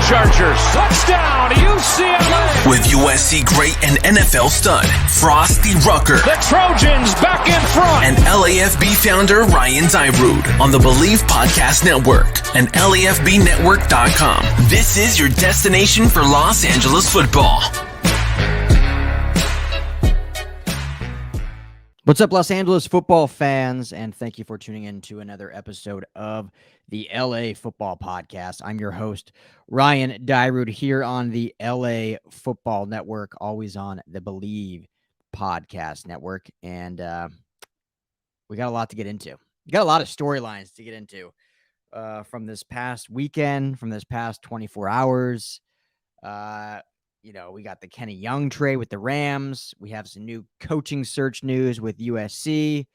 Chargers. Touchdown, UCLA. With USC great and NFL stud, Frosty Rucker. The Trojans back in front. And LAFB founder Ryan Dyrud on the Believe Podcast Network and LAFBnetwork.com. This is your destination for Los Angeles football. What's up, Los Angeles football fans, and thank you for tuning in to another episode of the LA Football Podcast. I'm your host, Ryan Dyrud, here on the LA Football Network, always on the Believe Podcast Network, and we got a lot to get into. We got a lot of storylines to get into from this past weekend, from this past 24 hours. We got the Kenny Young trade with the Rams. We have some new coaching search news with USC.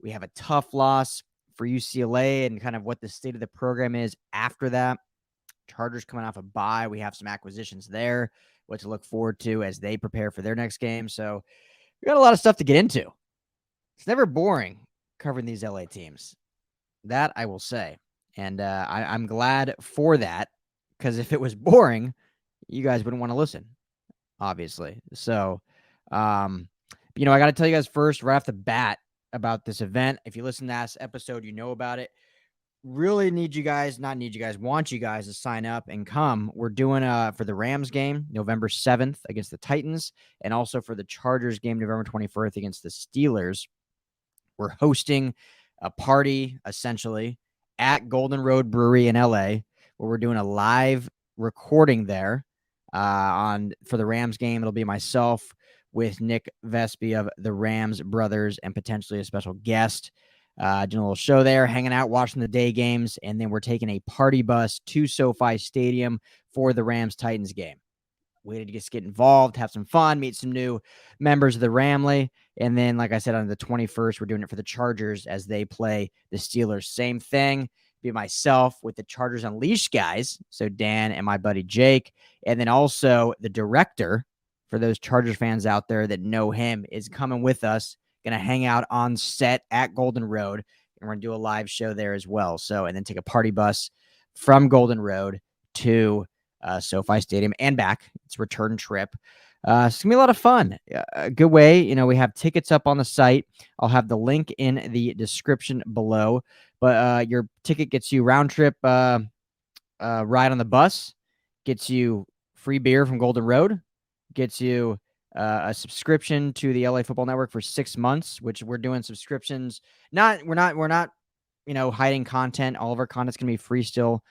We have a tough loss for UCLA and kind of what the state of the program is after that. Chargers coming off a bye. We have some acquisitions there, what to look forward to as they prepare for their next game. So we got a lot of stuff to get into. It's never boring covering these LA teams. That I will say. And I'm glad for that, because if it was boring, you guys wouldn't want to listen, obviously. So, I got to tell you guys first, right off the bat, about this event. If you listen to last episode, you know about it. Really want you guys to sign up and come. We're doing for the Rams game, November 7th against the Titans, and also for the Chargers game, November 21st against the Steelers. We're hosting a party, essentially, at Golden Road Brewery in LA, where we're doing a live recording there. For the Rams game, it'll be myself with Nick Vespi of the Rams Brothers and potentially a special guest. Doing a little show there, hanging out, watching the day games, and then we're taking a party bus to SoFi Stadium for the Rams-Titans game. Way to just get involved, have some fun, meet some new members of the Ramley, and then, like I said, on the 21st, we're doing it for the Chargers as they play the Steelers. Same thing. Be myself with the Chargers Unleashed guys, so Dan and my buddy Jake, and then also the director, for those Chargers fans out there that know him, is coming with us, going to hang out on set at Golden Road, and we're going to do a live show there as well. So, and then take a party bus from Golden Road to SoFi Stadium and back. It's a return trip. It's going to be a lot of fun. A good way. We have tickets up on the site. I'll have the link in the description below. But your ticket gets you round trip ride on the bus, gets you free beer from Golden Road, gets you a subscription to the LA Football Network for 6 months, which we're doing subscriptions. We're not hiding content. All of our content's gonna be free still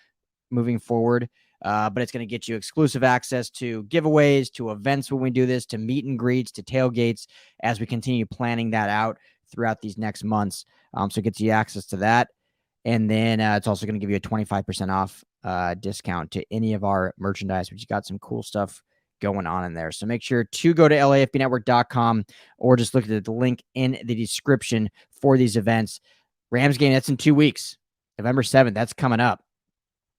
moving forward. But it's going to get you exclusive access to giveaways, to events when we do this, to meet and greets, to tailgates, as we continue planning that out throughout these next months. So it gets you access to that. And then it's also going to give you a 25% off discount to any of our merchandise, which has got some cool stuff going on in there. So make sure to go to LAFBnetwork.com or just look at the link in the description for these events. Rams game, that's in 2 weeks. November 7th, that's coming up.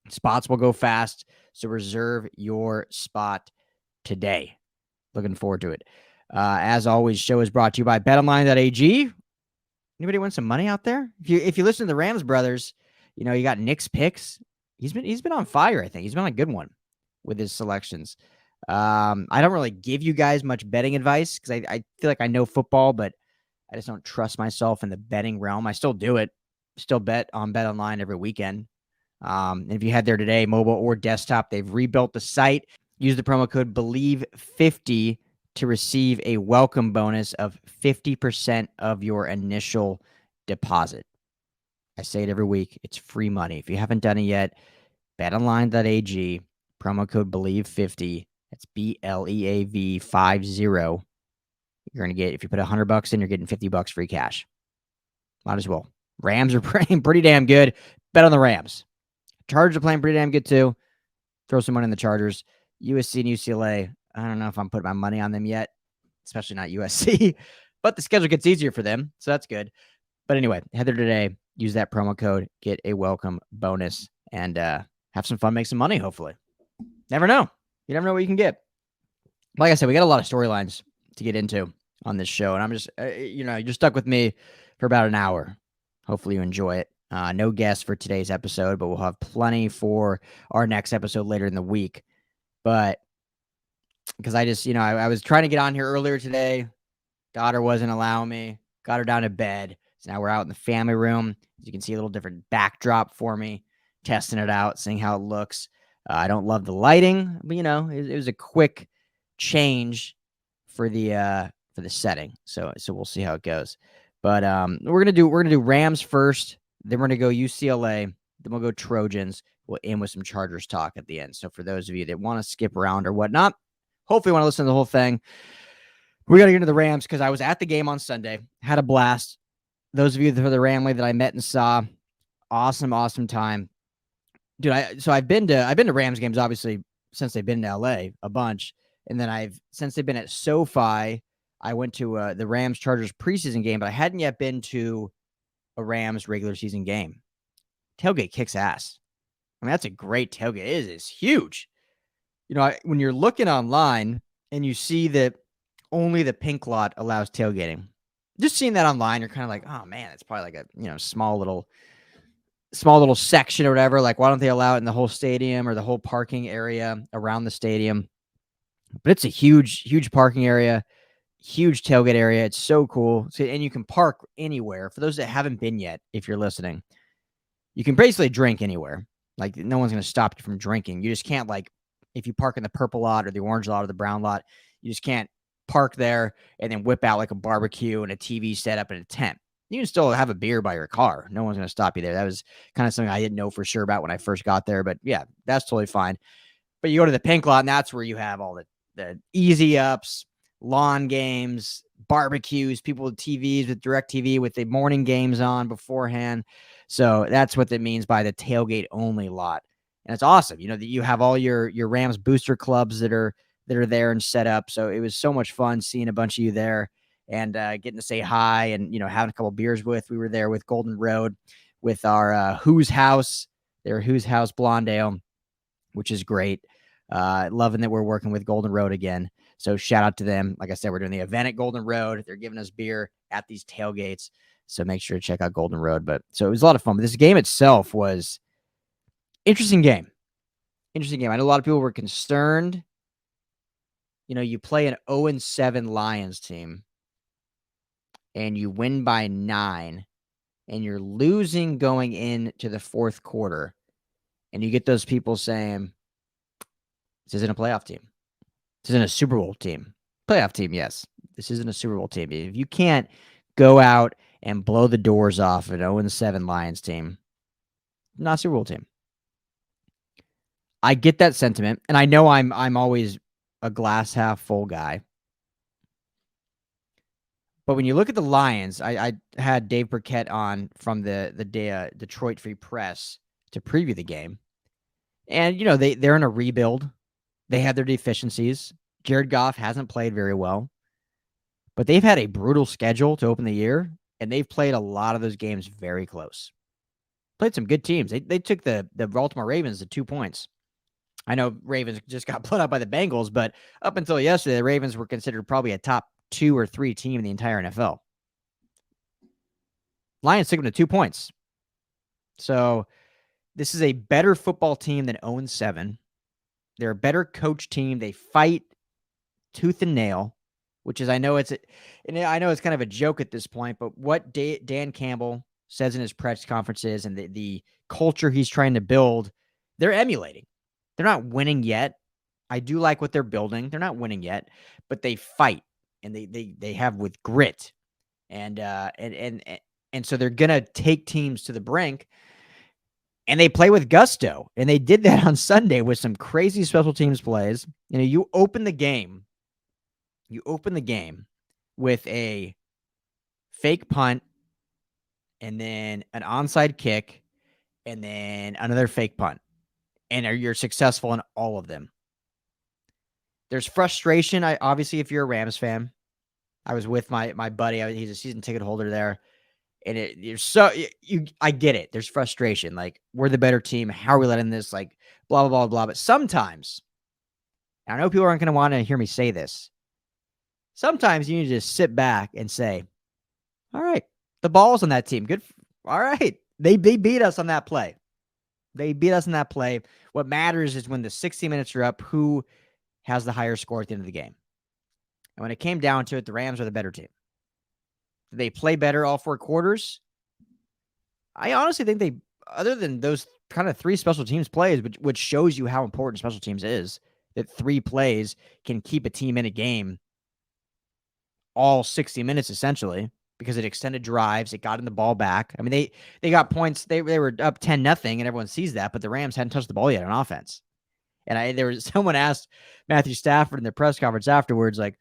Spots will go fast, so reserve your spot today. Looking forward to it. As always, show is brought to you by BetOnline.ag. Anybody want some money out there? If you listen to the Rams brothers, you got Nick's picks. He's been on fire. I think he's been on a good one with his selections. I don't really give you guys much betting advice because I feel like I know football, but I just don't trust myself in the betting realm. I still do it. Still bet on BetOnline every weekend. And if you head there today, mobile or desktop, they've rebuilt the site. Use the promo code BELIEVE50 to receive a welcome bonus of 50% of your initial deposit. I say it every week. It's free money. If you haven't done it yet, betonline.ag, promo code BELIEVE50. That's BLEAV50. You're going to get, if you put $100 in, you're getting $50 free cash. Might as well. Rams are playing pretty damn good. Bet on the Rams. Chargers are playing pretty damn good too. Throw some money in the Chargers. USC and UCLA, I don't know if I'm putting my money on them yet, especially not USC, but the schedule gets easier for them, so that's good. But anyway, head there today, use that promo code, get a welcome bonus, and have some fun, make some money, hopefully. Never know. You never know what you can get. Like I said, we got a lot of storylines to get into on this show, and I'm just, you're stuck with me for about an hour. Hopefully you enjoy it. No guests for today's episode, but we'll have plenty for our next episode later in the week. But because I just, I was trying to get on here earlier today. Daughter wasn't allowing me. Got her down to bed. So now we're out in the family room. As you can see, a little different backdrop for me. Testing it out, seeing how it looks. I don't love the lighting, but it was a quick change for the setting. So we'll see how it goes. But we're gonna do Rams first. Then we're gonna go UCLA. Then we'll go Trojans. We'll end with some Chargers talk at the end. So for those of you that want to skip around or whatnot, hopefully want to listen to the whole thing. We got to get into the Rams because I was at the game on Sunday. Had a blast. Those of you for the Ramley that I met and saw, awesome time. Dude, I've been to Rams games obviously since they've been in LA a bunch. And then since they've been at SoFi, I went to the Rams Chargers preseason game, but I hadn't yet been to a Rams regular season game. Tailgate kicks ass. I mean, that's a great tailgate. It is huge. When you're looking online and you see that only the pink lot allows tailgating, just seeing that online, you're kind of like, oh man, it's probably like a small little section or whatever. Like, why don't they allow it in the whole stadium or the whole parking area around the stadium? But it's a huge parking area, huge tailgate area. It's so cool. And you can park anywhere. For those that haven't been yet, if you're listening, you can basically drink anywhere. Like, no one's going to stop you from drinking. You just can't, like, if you park in the purple lot or the orange lot or the brown lot, you just can't park there and then whip out like a barbecue and a TV setup and a tent. You can still have a beer by your car. No one's going to stop you there. That was kind of something I didn't know for sure about when I first got there. But yeah, that's totally fine. But you go to the pink lot, and that's where you have all the easy ups, lawn games, barbecues, people with TVs, with DirecTV, with the morning games on beforehand. So that's what that means by the tailgate only lot. And it's awesome. That you have all your Rams booster clubs that are there and set up. So it was so much fun seeing a bunch of you there and getting to say hi and, having a couple beers with. We were there with Golden Road with our Who's House, their Who's House Blonde Ale, which is great. Loving that we're working with Golden Road again. So shout out to them. Like I said, we're doing the event at Golden Road. They're giving us beer at these tailgates. So make sure to check out Golden Road. But so it was a lot of fun. But this game itself was interesting game. I know a lot of people were concerned. You play an 0-7 Lions team and you win by 9 and you're losing going into the fourth quarter. And you get those people saying, this isn't a playoff team. This isn't a Super Bowl team. Playoff team, yes. This isn't a Super Bowl team. If you can't go out and blow the doors off an 0-7 Lions team, not a Super Bowl team. I get that sentiment, and I know I'm always a glass half full guy. But when you look at the Lions, I had Dave Burkett on from the Detroit Free Press to preview the game. And, they're in a rebuild. They have their deficiencies. Jared Goff hasn't played very well. But they've had a brutal schedule to open the year, and they've played a lot of those games very close. Played some good teams. They took the Baltimore Ravens to 2 points. I know Ravens just got put up by the Bengals, but up until yesterday, the Ravens were considered probably a top 2 or 3 team in the entire NFL. Lions took them to 2 points. So this is a better football team than 0-7. They're a better coach team. They fight tooth and nail, which is, I know it's kind of a joke at this point, but what Dan Campbell says in his press conferences and the culture he's trying to build, they're emulating. They're not winning yet. I do like what they're building. They're not winning yet, but they fight and they have with grit and so they're going to take teams to the brink and they play with gusto. And they did that on Sunday with some crazy special teams plays. You open the game with a fake punt and then an onside kick and then another fake punt. And you're successful in all of them. There's frustration. Obviously, if you're a Rams fan, I was with my buddy. He's a season ticket holder there. And I get it. There's frustration. Like, we're the better team. How are we letting this, like, blah, blah, blah, blah. But sometimes, I know people aren't going to want to hear me say this. Sometimes you need to just sit back and say, all right, the ball's on that team. Good. All right. They beat us on that play. What matters is when the 60 minutes are up, who has the higher score at the end of the game. And when it came down to it, the Rams are the better team. Did they play better all 4 quarters? I honestly think they, other than those kind of 3 special teams plays, which shows you how important special teams is, that 3 plays can keep a team in a game all 60 minutes essentially, because it extended drives, it got in the ball back. I mean, they got points. They were up 10-0, and everyone sees that, but the Rams hadn't touched the ball yet on offense. And there was someone asked Matthew Stafford in the press conference afterwards, like,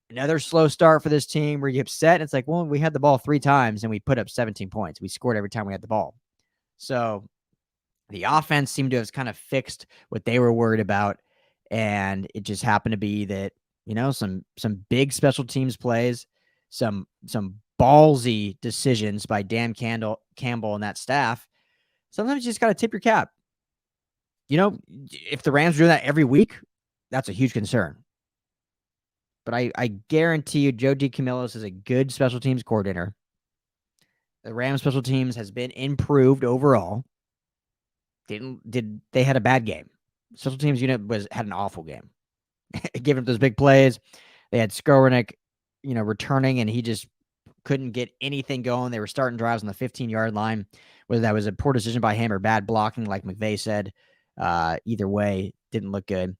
another slow start for this team. Were you upset? And it's like, well, we had the ball 3 times and we put up 17 points. We scored every time we had the ball. So the offense seemed to have kind of fixed what they were worried about. And it just happened to be that, some big special teams plays, some ballsy decisions by Dan Campbell and that staff. Sometimes you just got to tip your cap. If the Rams do that every week, that's a huge concern. But I guarantee you Joe DeCamillos is a good special teams coordinator. The Rams special teams has been improved overall. They had a bad game. Special teams unit had an awful game. Giving up those big plays. They had Skowronek, returning, and he just couldn't get anything going. They were starting drives on the 15-yard line, whether that was a poor decision by him or bad blocking, like McVay said. Either way, didn't look good.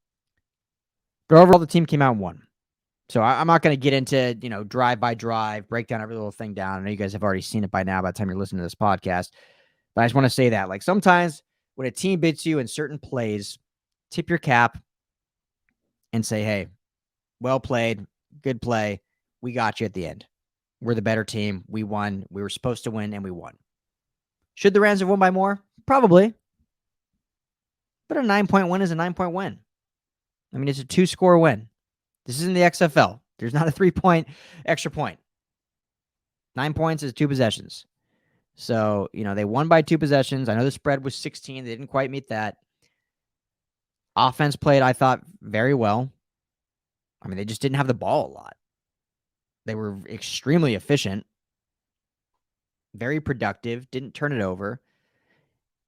But overall, the team came out and won. So I'm not going to get into, drive by drive, break down every little thing down. I know you guys have already seen it by now by the time you're listening to this podcast. But I just want to say that, like, sometimes when a team beats you in certain plays, tip your cap and say, hey, well played, good play. We got you at the end. We're the better team. We won. We were supposed to win, and we won. Should the Rams have won by more? Probably. But a 9-point win is a 9-point win. I mean, it's a 2-score win. This isn't the XFL. There's not a 3-point extra point. 9 points is 2 possessions. So, they won by 2 possessions. I know the spread was 16. They didn't quite meet that. Offense played, I thought, very well. I mean, they just didn't have the ball a lot. They were extremely efficient, very productive, didn't turn it over.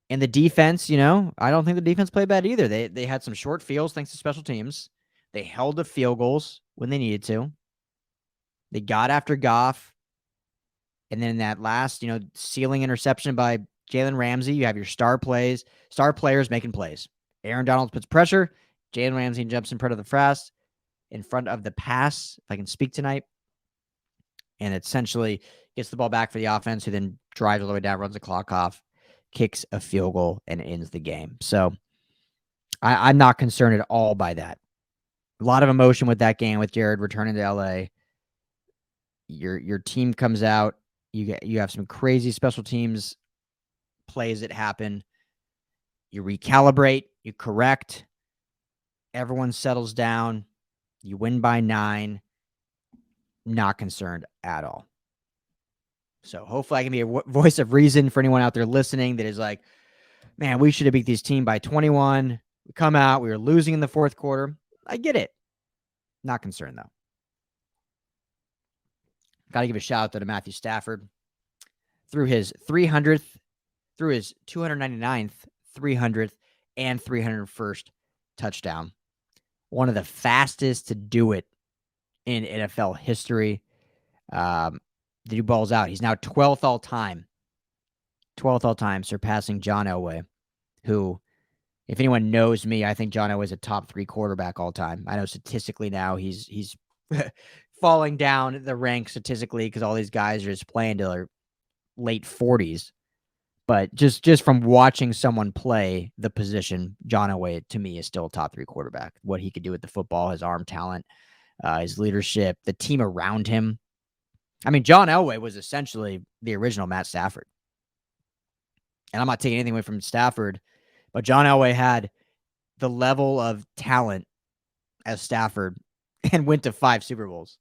And the defense, I don't think the defense played bad either. They had some short fields thanks to special teams. They held the field goals when they needed to. They got after Goff. And then in that last, ceiling interception by Jalen Ramsey, you have your star players making plays. Aaron Donald puts pressure. Jalen Ramsey jumps in front of the pass, if I can speak tonight. And essentially gets the ball back for the offense, who then drives all the way down, runs the clock off, kicks a field goal, and ends the game. So I'm not concerned at all by that. A lot of emotion with that game with Jared returning to LA. Your team comes out. You have some crazy special teams plays that happen. You recalibrate. You correct. Everyone settles down. You win by 9. Not concerned at all. So hopefully I can be a voice of reason for anyone out there listening that is like, man, we should have beat this team by 21. We come out. We were losing in the 4th quarter. I get it. Not concerned, though. Got to give a shout out to Matthew Stafford. Through his 299th, 300th, and 301st touchdown. One of the fastest to do it in NFL history. The dude balls out. He's now 12th all time. 12th all time, surpassing John Elway, who, if anyone knows me, I think John Elway is a top 3 quarterback all time. I know statistically now he's falling down the ranks statistically because all these guys are just playing to their late 40s. But just from watching someone play the position, John Elway, to me, is still a top 3 quarterback. What he could do with the football, his arm talent, his leadership, the team around him. I mean, John Elway was essentially the original Matt Stafford. And I'm not taking anything away from Stafford, but John Elway had the level of talent as Stafford and went to 5 Super Bowls,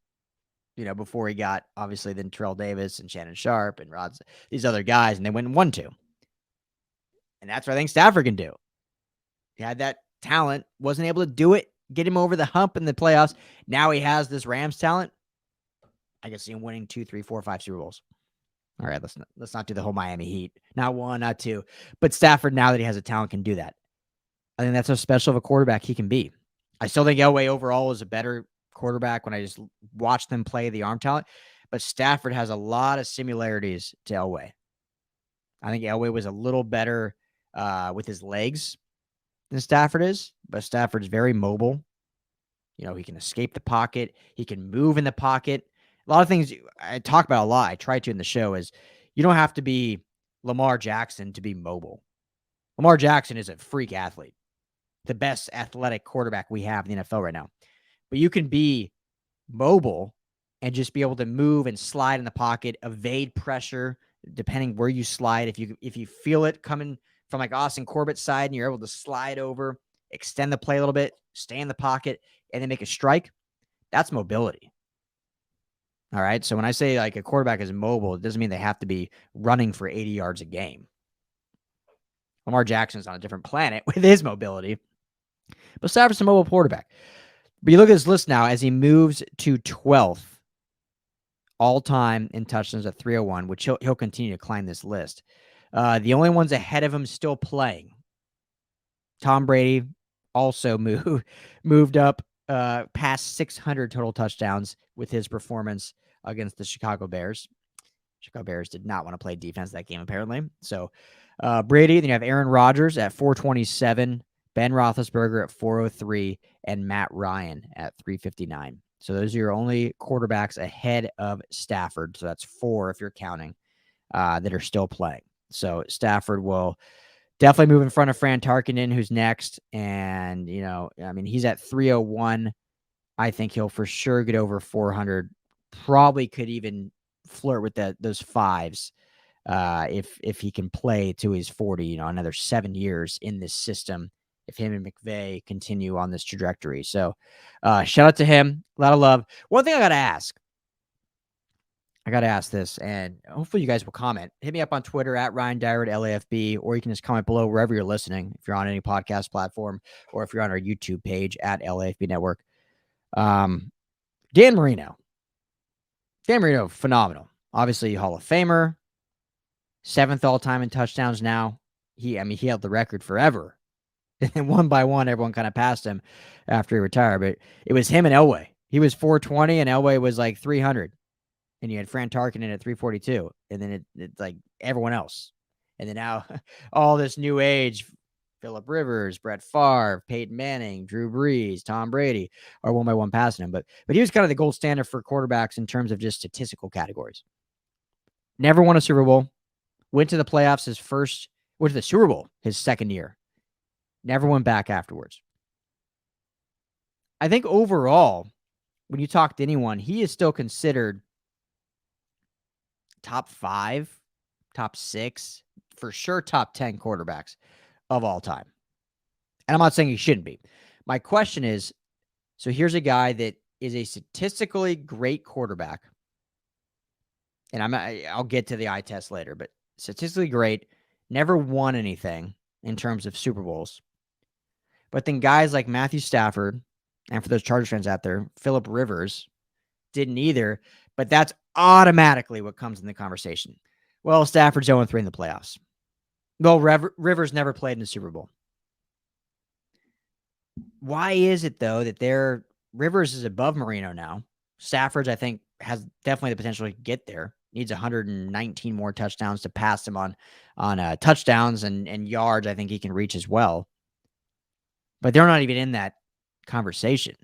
before he got, obviously, then Terrell Davis and Shannon Sharp and these other guys, and they went and won 2. And that's what I think Stafford can do. He had that talent, wasn't able to do it, get him over the hump in the playoffs. Now he has this Rams talent. I can see him winning 2, 3, 4, 5 Super Bowls. All right, let's not do the whole Miami Heat. Not one, not two. But Stafford, now that he has a talent, can do that. I think that's how special of a quarterback he can be. I still think Elway overall is a better quarterback when I just watch them play the arm talent. But Stafford has a lot of similarities to Elway. I think Elway was a little better with his legs than Stafford is, but Stafford's very mobile. You know, he can escape the pocket. He can move in the pocket. A lot of things I talk about a lot, I try to in the show, is you don't have to be Lamar Jackson to be mobile. Lamar Jackson is a freak athlete, the best athletic quarterback we have in the NFL right now. But you can be mobile and just be able to move and slide in the pocket, evade pressure, depending where you slide. If you feel it coming from like Austin Corbett's side and you're able to slide over, extend the play a little bit, stay in the pocket, and then make a strike, that's mobility. All right. So when I say like a quarterback is mobile, it doesn't mean they have to be running for 80 yards a game. Lamar Jackson's on a different planet with his mobility, but Stafford's a mobile quarterback. But you look at his list now as he moves to 12th all-time in touchdowns at 301, which he'll continue to climb this list. The only ones ahead of him still playing. Tom Brady also moved up past 600 total touchdowns with his performance against the Chicago Bears. Chicago Bears did not want to play defense that game, apparently. So Brady, then you have Aaron Rodgers at 427, Ben Roethlisberger at 403, and Matt Ryan at 359. So those are your only quarterbacks ahead of Stafford. So that's 4 if you're counting that are still playing. So Stafford will definitely move in front of Fran Tarkenton, who's next. And, you know, I mean, he's at 301. I think he'll for sure get over 400. Probably could even flirt with those fives if he can play to his 40, you know, another 7 years in this system, if him and McVay continue on this trajectory. So shout out to him. A lot of love. One thing I got to ask this, and hopefully you guys will comment. Hit me up on Twitter at Ryan Dyrud, LAFB, or you can just comment below wherever you're listening, if you're on any podcast platform or if you're on our YouTube page at LAFB Network. Dan Marino. Dan Marino, phenomenal. Obviously, Hall of Famer. 7th all-time in touchdowns now. He held the record forever. And one by one, everyone kind of passed him after he retired. But it was him and Elway. He was 420, and Elway was like 300. And you had Fran Tarkenton at 342. And then it's like everyone else. And then now all this new age, Phillip Rivers, Brett Favre, Peyton Manning, Drew Brees, Tom Brady are one by one passing him. But he was kind of the gold standard for quarterbacks in terms of just statistical categories. Never won a Super Bowl. Went to the playoffs went to the Super Bowl his second year. Never went back afterwards. I think overall, when you talk to anyone, he is still considered top 5, top 6, for sure top 10 quarterbacks of all time. And I'm not saying he shouldn't be. My question is, so here's a guy that is a statistically great quarterback. And I'll get to the eye test later, but statistically great, never won anything in terms of Super Bowls. But then guys like Matthew Stafford, and for those Chargers fans out there, Phillip Rivers didn't either, but that's automatically what comes in the conversation. Well, Stafford's 0-3 in the playoffs. Well, Rivers never played in the Super Bowl. Why is it, though, that Rivers is above Marino now? Stafford's, I think, has definitely the potential to get there. Needs 119 more touchdowns to pass him on touchdowns and yards. I think he can reach as well. But they're not even in that conversation.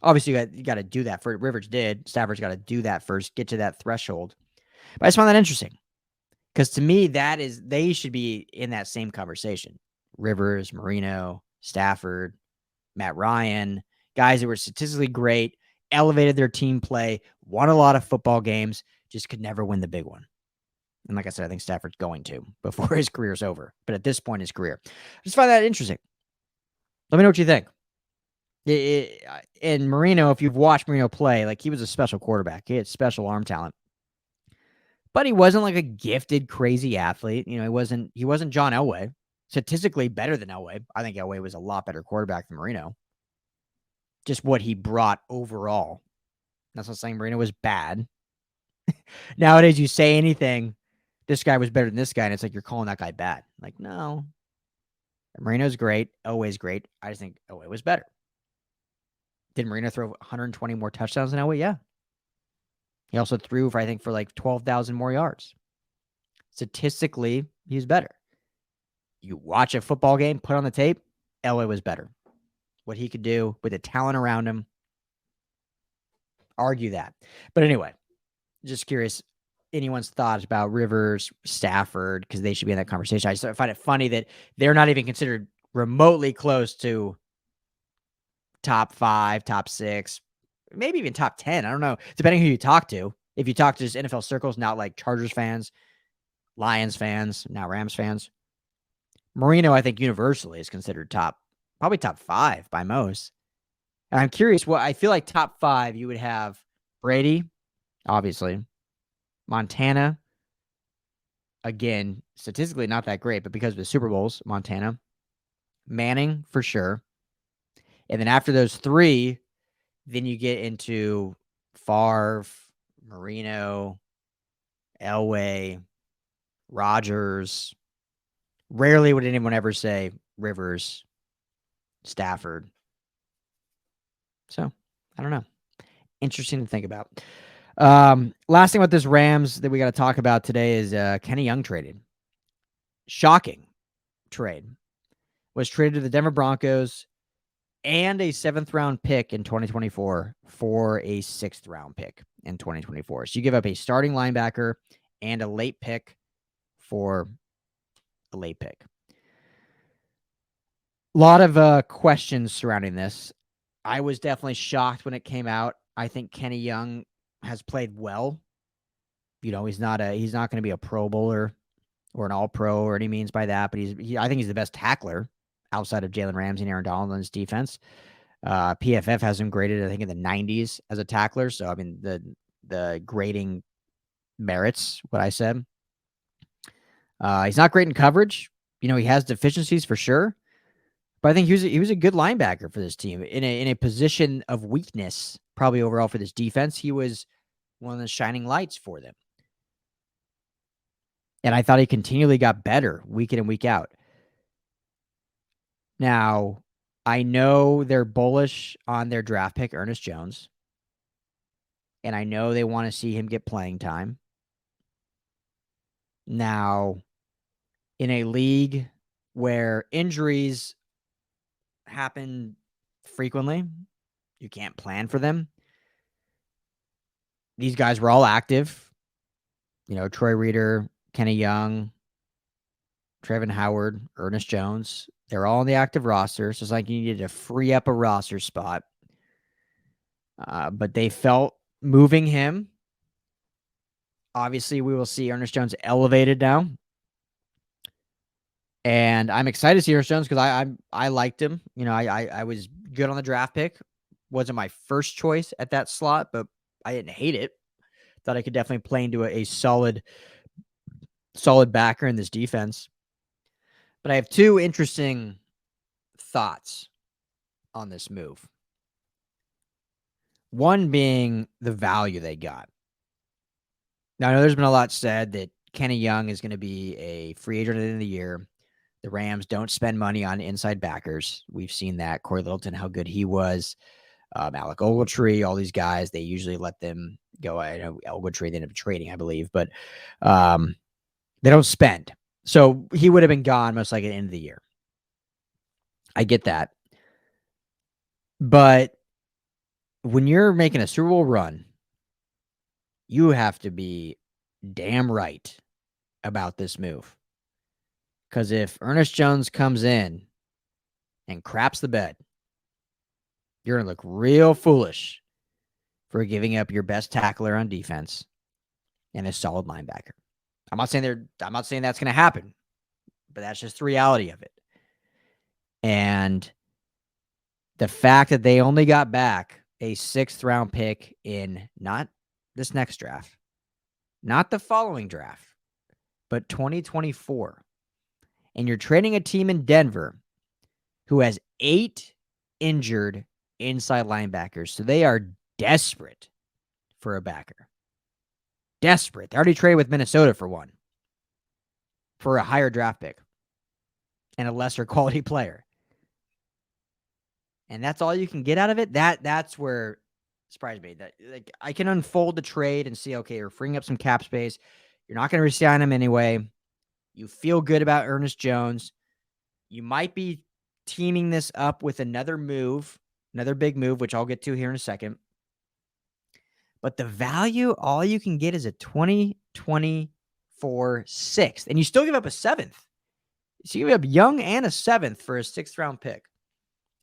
Obviously, you got to do that. Rivers did. Stafford's got to do that first, get to that threshold. But I just find that interesting. Because to me, they should be in that same conversation. Rivers, Marino, Stafford, Matt Ryan, guys that were statistically great, elevated their team play, won a lot of football games, just could never win the big one. And like I said, I think Stafford's going to before his career's over. But at this point in his career, I just find that interesting. Let me know what you think. And Marino, if you've watched Marino play, like he was a special quarterback. He had special arm talent. But he wasn't like a gifted, crazy athlete. You know, he wasn't John Elway. Statistically better than Elway. I think Elway was a lot better quarterback than Marino. Just what he brought overall. That's not saying Marino was bad. Nowadays, you say anything, this guy was better than this guy, and it's like you're calling that guy bad. Like, no. Marino's great. Elway's great. I just think Elway was better. Did Marino throw 120 more touchdowns than Elway? Yeah. He also threw for like 12,000 more yards. Statistically, he was better. You watch a football game, put on the tape, Elway was better. What he could do with the talent around him, argue that. But anyway, just curious anyone's thoughts about Rivers, Stafford, because they should be in that conversation. I just find it funny that they're not even considered remotely close to top 5, top 6, maybe even top 10. I don't know, depending who you talk to. If you talk to just NFL circles, not like Chargers fans, Lions fans, now Rams fans. Marino, I think universally is considered probably top 5 by most. And I'm curious, I feel like top 5, you would have Brady, obviously, Montana, again, statistically not that great, but because of the Super Bowls, Montana, Manning for sure. And then after those 3, then you get into Favre, Marino, Elway, Rodgers. Rarely would anyone ever say Rivers, Stafford. So, I don't know. Interesting to think about. Last thing about this Rams that we got to talk about today is Kenny Young traded. Shocking trade. Was traded to the Denver Broncos and a 7th-round pick in 2024 for a 6th-round pick in 2024. So you give up a starting linebacker and a late pick for a late pick. A lot of questions surrounding this. I was definitely shocked when it came out. I think Kenny Young has played well. He's not going to be a Pro Bowler or an All-Pro or any means by that, but I think he's the best tackler outside of Jalen Ramsey and Aaron Donald on his defense. PFF has him graded, I think, in the 90s as a tackler. So, I mean, the grading merits what I said. He's not great in coverage. He has deficiencies for sure. But I think he was a good linebacker for this team in a position of weakness, probably overall for this defense. He was one of the shining lights for them. And I thought he continually got better week in and week out. Now, I know they're bullish on their draft pick, Ernest Jones. And I know they want to see him get playing time. Now, in a league where injuries happen frequently, you can't plan for them. These guys were all active. Troy Reeder, Kenny Young, Trevin Howard, Ernest Jones. They're all on the active roster. So it's like you needed to free up a roster spot. But they felt moving him. Obviously, we will see Ernest Jones elevated now. And I'm excited to see Ernest Jones because I liked him. I was good on the draft pick. Wasn't my first choice at that slot, but I didn't hate it. Thought I could definitely play into a solid backer in this defense. But I have 2 interesting thoughts on this move. One being the value they got. Now, I know there's been a lot said that Kenny Young is going to be a free agent at the end of the year. The Rams don't spend money on inside backers. We've seen that. Corey Littleton, how good he was. Alec Ogletree, all these guys, they usually let them go. I know Ogletree they ended up trading, I believe, but they don't spend. So he would have been gone most likely at the end of the year. I get that. But when you're making a Super Bowl run, you have to be damn right about this move. Because if Ernest Jones comes in and craps the bed, you're going to look real foolish for giving up your best tackler on defense and a solid linebacker. I'm not saying that's going to happen, but that's just the reality of it. And the fact that they only got back a 6th-round pick in not this next draft, not the following draft, but 2024. And you're trading a team in Denver who has 8 injured inside linebackers. So they are desperate for a backer. Desperate. They already traded with Minnesota for one, for a higher draft pick and a lesser quality player. And that's all you can get out of it. That's where it surprised me. That like I can unfold the trade and see, okay, you're freeing up some cap space. You're not going to re-sign him anyway. You feel good about Ernest Jones. You might be teaming this up with another move, another big move, which I'll get to here in a second. But the value, all you can get is a 2024 sixth. And you still give up a seventh. So you give up Young and a seventh for a sixth round pick.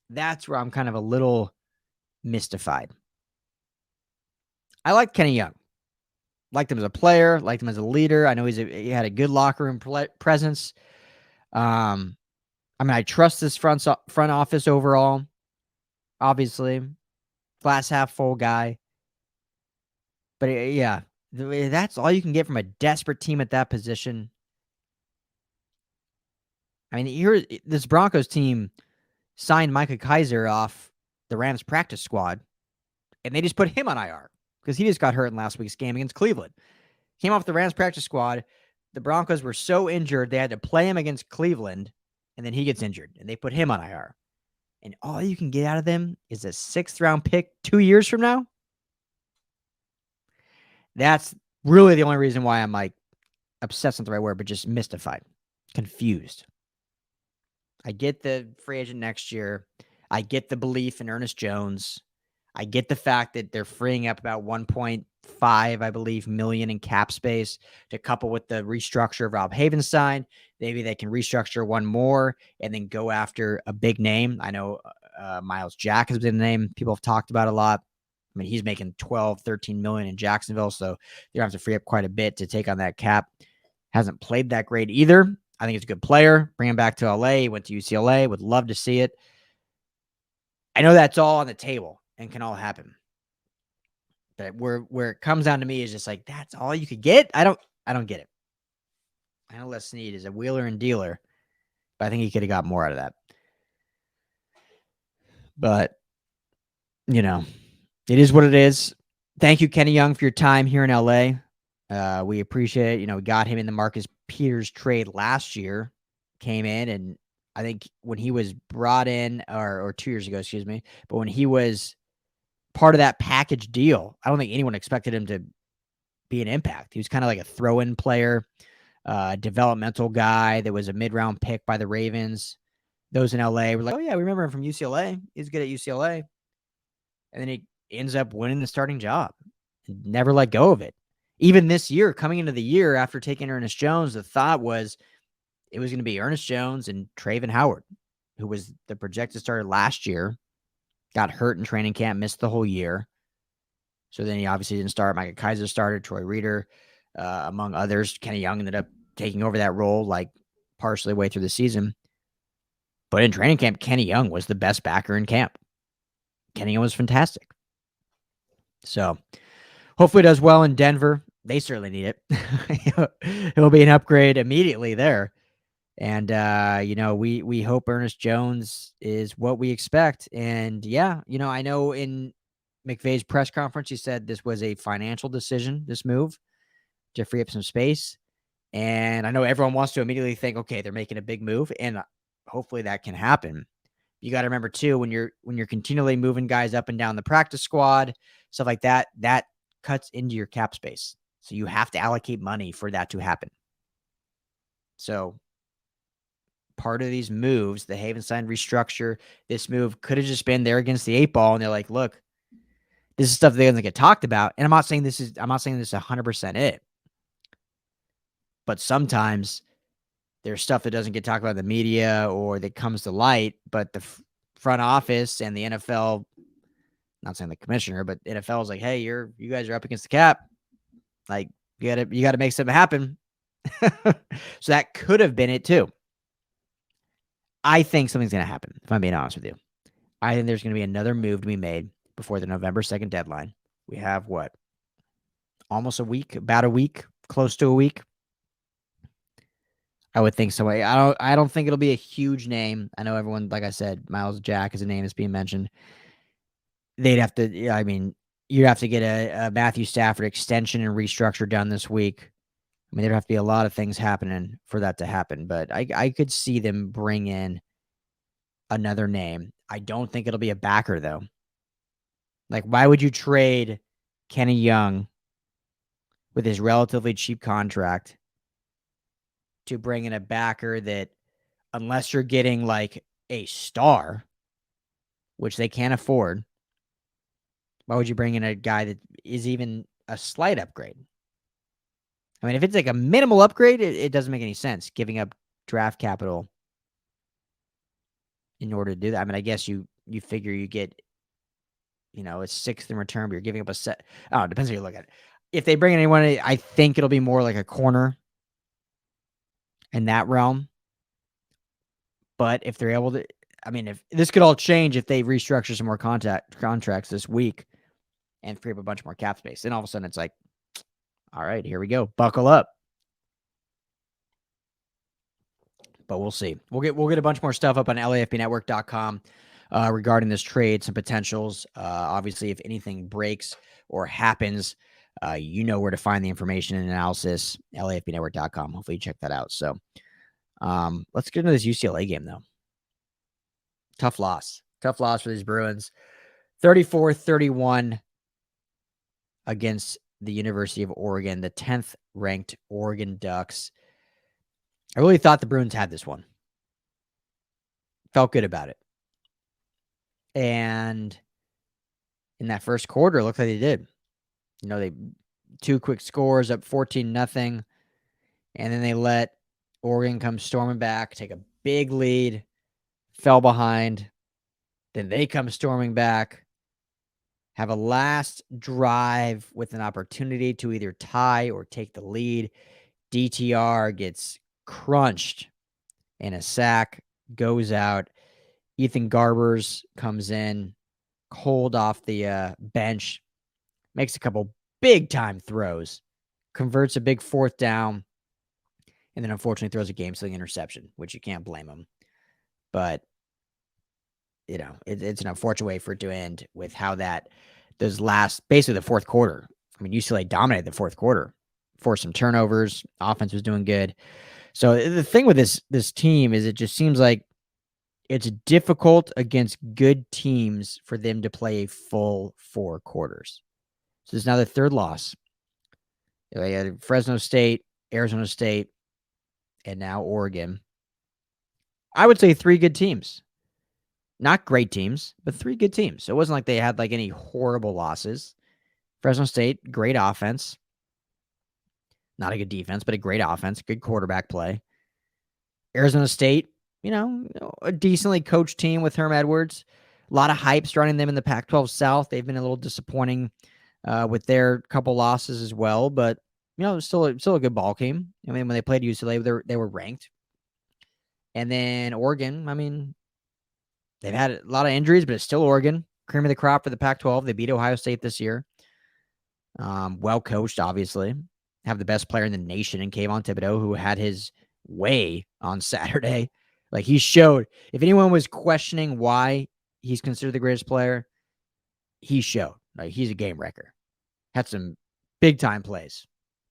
That's where I'm kind of a little mystified. I like Kenny Young. Liked him as a player, liked him as a leader. I know he had a good locker room presence. I mean, I trust this front office overall. Obviously, glass half full guy. But yeah, that's all you can get from a desperate team at that position. I mean, this Broncos team signed Micah Kaiser off the Rams practice squad, and they just put him on IR because he just got hurt in last week's game against Cleveland. Came off the Rams practice squad. The Broncos were so injured, they had to play him against Cleveland, and then he gets injured, and they put him on IR. And all you can get out of them is a sixth-round pick 2 years from now? That's really the only reason why I'm like, obsessed not the right word, but just mystified, confused. I get the free agent next year. I get the belief in Ernest Jones. I get the fact that they're freeing up about 1.5, I believe, million in cap space to couple with the restructure of Rob Havenstein. Maybe they can restructure one more and then go after a big name. I know Miles Jack has been a name people have talked about a lot. I mean, he's making 12, 13 million in Jacksonville, so they're going to have to free up quite a bit to take on that cap. Hasn't played that great either. I think he's a good player. Bring him back to LA. He went to UCLA. Would love to see it. I know that's all on the table and can all happen. But where it comes down to me is just like, that's all you could get? I don't get it. I know Les Snead is a wheeler and dealer, but I think he could have got more out of that. But, you know, it is what it is. Thank you, Kenny Young, for your time here in LA. We appreciate it. You know, we got him in the Marcus Peters trade last year. Came in, and I think when he was brought in, or 2 years ago, excuse me, but when he was part of that package deal, I don't think anyone expected him to be an impact. He was kind of like a throw-in player, developmental guy that was a mid-round pick by the Ravens. Those in LA were like, oh yeah, we remember him from UCLA. He's good at UCLA. And then he ends up winning the starting job. Never let go of it. Even this year, coming into the year after taking Ernest Jones, the thought was it was going to be Ernest Jones and Traven Howard, who was the projected starter last year, got hurt in training camp, missed the whole year. So then he obviously didn't start. Micah Kaiser started, Troy Reeder, among others. Kenny Young ended up taking over that role like partially way through the season. But in training camp, Kenny Young was the best backer in camp. Kenny Young was fantastic. So hopefully it does well in Denver. They certainly need it. It'll be an upgrade immediately there. And, you know, we hope Ernest Jones is what we expect. And, yeah, you know, I know in McVay's press conference, he said this was a financial decision, this move, to free up some space. And I know everyone wants to immediately think, okay, they're making a big move. And hopefully that can happen. You got to remember, too, when you're continually moving guys up and down the practice squad, stuff like that, that cuts into your cap space. So you have to allocate money for that to happen. So part of these moves, the Havenstein restructure, this move could have just been there against the 8 ball. And they're like, look, this is stuff that doesn't get talked about. And I'm not saying this is 100% it. But sometimes there's stuff that doesn't get talked about in the media or that comes to light, but the front office and the NFL, not saying the commissioner, but NFL is like, hey, you guys are up against the cap. Like, you gotta make something happen. So that could have been it too. I think something's going to happen, if I'm being honest with you. I think there's going to be another move to be made before the November 2nd deadline. We have what? Almost a week, about a week, close to a week. I would think so. I don't think it'll be a huge name. I know everyone, like I said, Miles Jack is a name that's being mentioned. They'd have to, I mean, You'd have to get a Matthew Stafford extension and restructure done this week. I mean, there'd have to be a lot of things happening for that to happen, but I could see them bring in another name. I don't think it'll be a backer, though. Like, why would you trade Kenny Young with his relatively cheap contract to bring in a backer that, unless you're getting like a star, which they can't afford, why would you bring in a guy that is even a slight upgrade? I mean, if it's like a minimal upgrade, it doesn't make any sense giving up draft capital in order to do that. I mean, I guess you figure you get, a sixth in return, but you're giving up a set. Oh, it depends how you look at it. If they bring in anyone, I think it'll be more like a corner in that realm. But if they're able to, I mean, if this could all change if they restructure some more contracts this week and free up a bunch more cap space. Then all of a sudden it's like, all right, here we go. Buckle up. But we'll see. We'll get a bunch more stuff up on LAFBnetwork.com regarding this trade, some potentials. Obviously, if anything breaks or happens, you know where to find the information and analysis. LAFBnetwork.com. Hopefully you check that out. So let's get into this UCLA game, though. Tough loss. Tough loss for these Bruins. 34-31 against the University of Oregon, the 10th ranked Oregon Ducks. I really thought the Bruins had this one. Felt good about it. And in that first quarter, it looked like they did. They 2 quick scores, up 14-0. And then they let Oregon come storming back, take a big lead, fell behind. Then they come storming back, have a last drive with an opportunity to either tie or take the lead. DTR gets crunched in a sack, goes out. Ethan Garbers comes in cold off the bench, makes a couple big-time throws, converts a big 4th down, and then unfortunately throws a game-sealing interception, which you can't blame him. But, it's an unfortunate way for it to end with how basically the fourth quarter. I mean, UCLA dominated the fourth quarter, forced some turnovers, offense was doing good. So the thing with this team is it just seems like it's difficult against good teams for them to play a full 4 quarters. So this is now the 3rd loss. They had Fresno State, Arizona State, and now Oregon. I would say 3 good teams. Not great teams, but 3 good teams. So it wasn't like they had like any horrible losses. Fresno State, great offense. Not a good defense, but a great offense, good quarterback play. Arizona State, a decently coached team with Herm Edwards. A lot of hype surrounding them in the Pac-12 South. They've been a little disappointing with their couple losses as well, but still a good ball game. I mean, when they played UCLA, they were ranked. And then Oregon, I mean, they've had a lot of injuries, but it's still Oregon. Cream of the crop for the Pac-12. They beat Ohio State this year. Well coached, obviously. Have the best player in the nation in Kayvon Thibodeau, who had his way on Saturday. Like, he showed. If anyone was questioning why he's considered the greatest player, he showed. Like, he's a game wrecker. Had some big-time plays.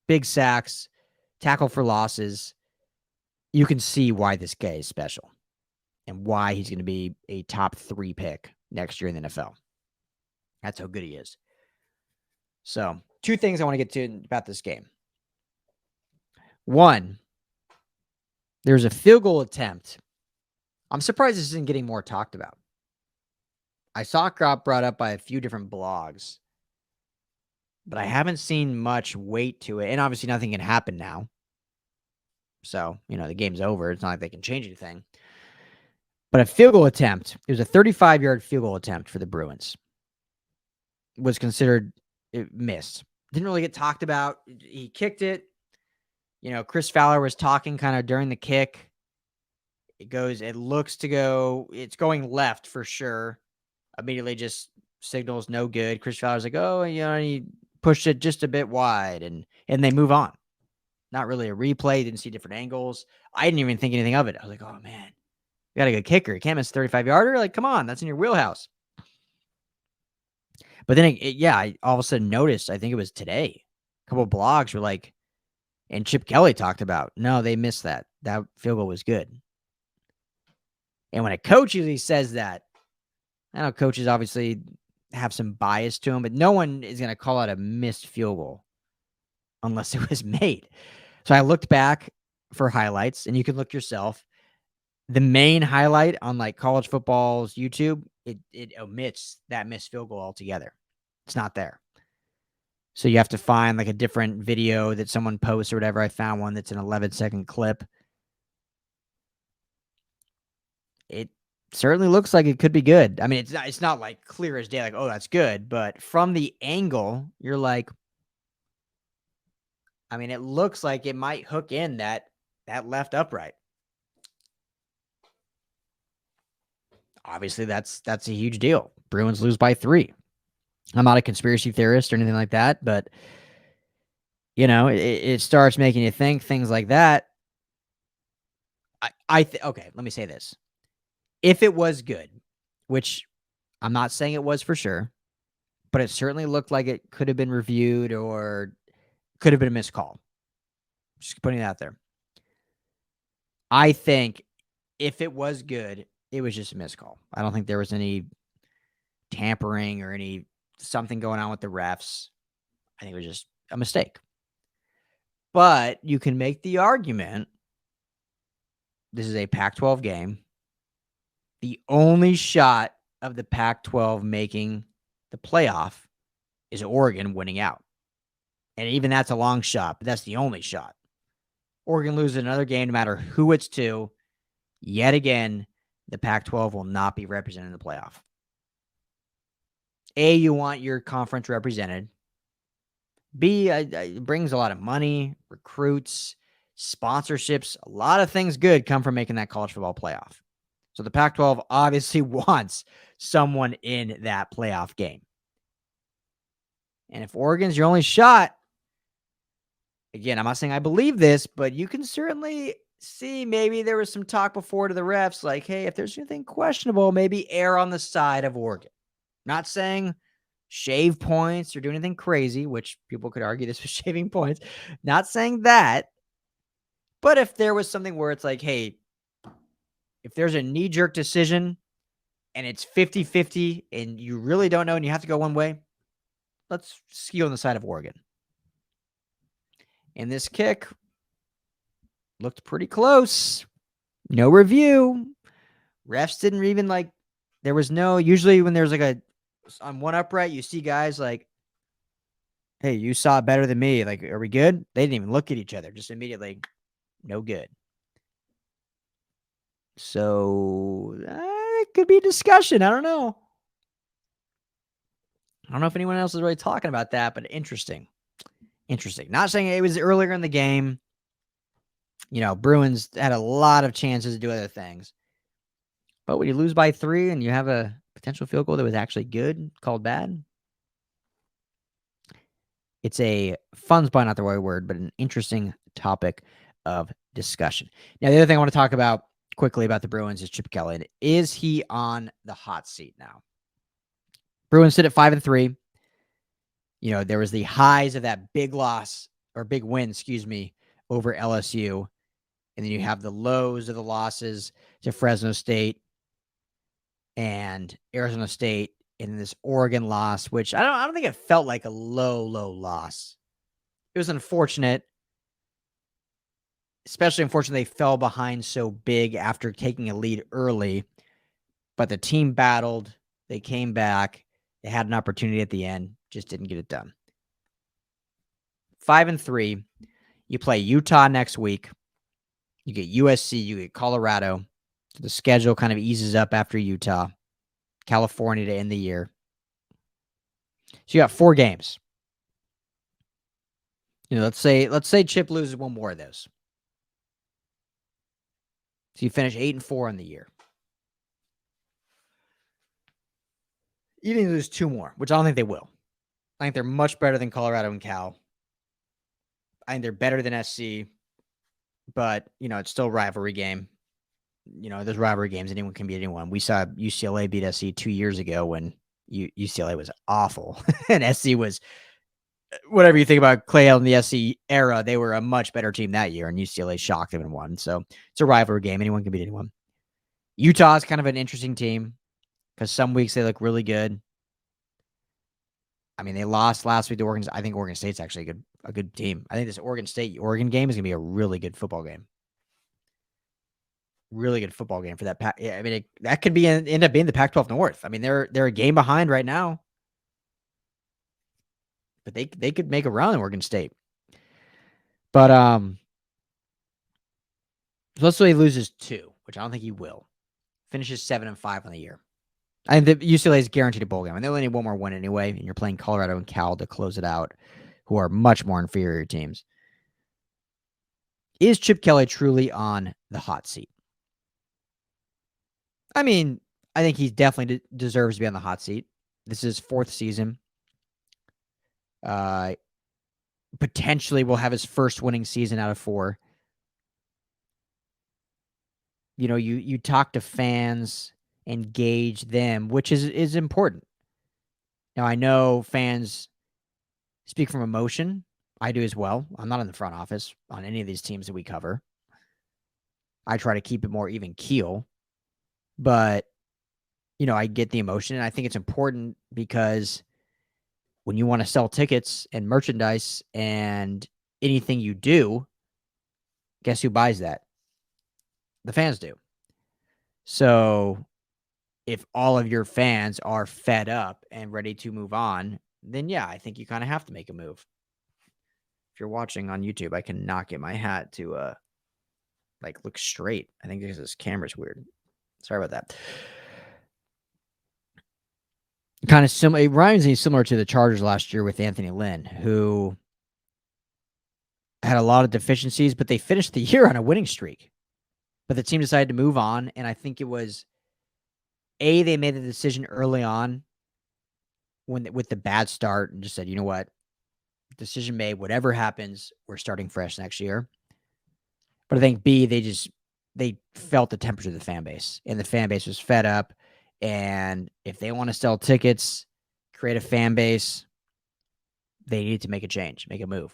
Big sacks. Tackle for losses. You can see why this guy is special and why he's going to be a top 3 pick next year in the NFL. That's how good he is. So, 2 things I want to get to about this game. One, there's a field goal attempt. I'm surprised this isn't getting more talked about. I saw it got brought up by a few different blogs, but I haven't seen much weight to it. And obviously nothing can happen now. So, the game's over. It's not like they can change anything. But a field goal attempt, it was a 35-yard field goal attempt for the Bruins. Was considered missed. Didn't really get talked about. He kicked it. Chris Fowler was talking kind of during the kick. It looks to go, it's going left for sure. Immediately just signals no good. Chris Fowler's like, he pushed it just a bit wide, and they move on. Not really a replay. Didn't see different angles. I didn't even think anything of it. I was like, oh man, you got a good kicker. You can't miss a 35-yarder. Like, come on, that's in your wheelhouse. But then, I all of a sudden noticed, I think it was today, a couple of blogs were like, and Chip Kelly talked about, no, they missed that. That field goal was good. And when a coach usually says that, I know coaches obviously have some bias to them, but no one is going to call out a missed field goal unless it was made. So I looked back for highlights, and you can look yourself. The main highlight on like college football's YouTube, it omits that missed field goal altogether. It's not there. So you have to find like a different video that someone posts or whatever. I found one that's an 11-second clip. It certainly looks like it could be good. I mean, it's not like clear as day, like, oh, that's good. But from the angle, you're like, I mean, it looks like it might hook in that left upright. Obviously, that's a huge deal. Bruins lose by 3. I'm not a conspiracy theorist or anything like that, but it starts making you think things like that. Okay, let me say this. If it was good, which I'm not saying it was for sure, but it certainly looked like it could have been reviewed or could have been a missed call. Just putting it out there. I think if it was good, it was just a missed call. I don't think there was any tampering or any something going on with the refs. I think it was just a mistake. But you can make the argument this is a Pac-12 game. The only shot of the Pac-12 making the playoff is Oregon winning out. And even that's a long shot, but that's the only shot. Oregon loses another game no matter who it's to. Yet again, the Pac-12 will not be represented in the playoff. A, you want your conference represented. B, it brings a lot of money, recruits, sponsorships. A lot of things good come from making that college football playoff. So the Pac-12 obviously wants someone in that playoff game. And if Oregon's your only shot, again, I'm not saying I believe this, but you can certainly see maybe there was some talk before to the refs like, hey, if there's anything questionable, maybe err on the side of Oregon. Not saying shave points or do anything crazy, which people could argue this was shaving points. Not saying that. But if there was something where it's like, hey, if there's a knee-jerk decision and it's 50-50 and you really don't know and you have to go one way, let's skew on the side of Oregon. And this kick looked pretty close. No review. Refs didn't even there was no, usually when there's on one upright, you see guys like, hey, you saw it better than me. Like, are we good? They didn't even look at each other. Just immediately, no good. So it could be a discussion. I don't know. I don't know if anyone else is really talking about that, but interesting. Interesting. Not saying it was earlier in the game. Bruins had a lot of chances to do other things. But when you lose by 3 and you have a potential field goal that was actually good, called bad, it's a fun spot, not the right word, but an interesting topic of discussion. Now, the other thing I want to talk about quickly about the Bruins is Chip Kelly. Is he on the hot seat now? Bruins sit at 5-3. There was the highs of that big loss or big win, over LSU. And then you have the lows of the losses to Fresno State and Arizona State, and this Oregon loss, which I don't think it felt like a low loss. It was unfortunate, especially unfortunate they fell behind so big after taking a lead early. But the team battled. They came back. They had an opportunity at the end. Just didn't get it done. 5-3. You play Utah next week. You get USC. You get Colorado. So the schedule kind of eases up after Utah. California to end the year. So you got 4 games. Let's say Chip loses one more of those. So you finish 8-4 in the year. Even if you lose 2 more, which I don't think they will. I think they're much better than Colorado and Cal. I think they're better than SC. But, it's still a rivalry game. There's rivalry games. Anyone can beat anyone. We saw UCLA beat SC 2 years ago when UCLA was awful, and SC was, whatever you think about Clay Helton in the SC era, they were a much better team that year, and UCLA shocked them and won. So it's a rivalry game. Anyone can beat anyone. Utah is kind of an interesting team because some weeks they look really good. I mean, they lost last week to Oregon. I think Oregon State's actually a good team. I think this Oregon State-Oregon game is going to be a really good football game. Really good football game for that. I mean, that could be end up being the Pac-12 North. I mean, they're a game behind right now, but they could make a run in Oregon State. But let's say he loses 2, which I don't think he will. Finishes 7-5 on the year. I think the UCLA is guaranteed a bowl game, and they only need one more win anyway. And you're playing Colorado and Cal to close it out, who are much more inferior teams. Is Chip Kelly truly on the hot seat? I mean, I think he definitely deserves to be on the hot seat. This is his 4th season. Potentially will have his first winning season out of 4. You know, you talk to fans, engage them, which is important. Now, I know fans speak from emotion. I do as well. I'm not in the front office on any of these teams that we cover. I try to keep it more even keel. But, you know, I get the emotion, and I think it's important because when you want to sell tickets and merchandise and anything you do, guess who buys that? The fans do. So if all of your fans are fed up and ready to move on, then yeah, I think you kind of have to make a move. If you're watching on YouTube, I cannot get my hat to look straight. I think because this camera's weird. Sorry about that. Kind of similar. It reminds me similar to the Chargers last year with Anthony Lynn, who had a lot of deficiencies, but they finished the year on a winning streak. But the team decided to move on, and I think it was they made the decision early on with the bad start and just said, you know what, decision made. Whatever happens, we're starting fresh next year. But I think B, they felt the temperature of the fan base, and the fan base was fed up. And if they want to sell tickets, create a fan base, they need to make a change, make a move.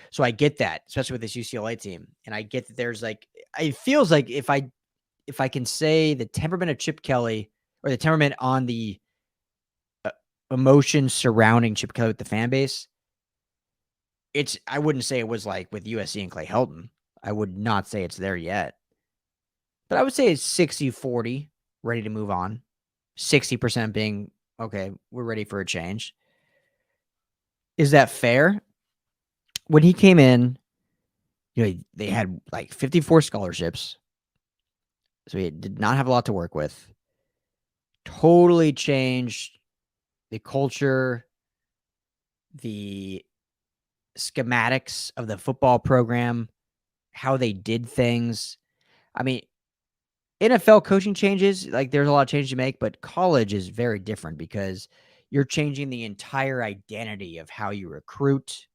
So I get that, especially with this UCLA team. And I get that there's it feels like if I can say the temperament of Chip Kelly or the temperament on the emotion surrounding Chip Kelly with the fan base, I wouldn't say it was like with USC and Clay Helton. I would not say it's there yet. But I would say it's 60-40, ready to move on. 60% being, okay, we're ready for a change. Is that fair? When he came in, you know, they had 54 scholarships. So he did not have a lot to work with. Totally changed the culture, the schematics of the football program, how they did things. I mean, NFL coaching changes, there's a lot of changes you make, but college is very different because you're changing the entire identity of how you recruit,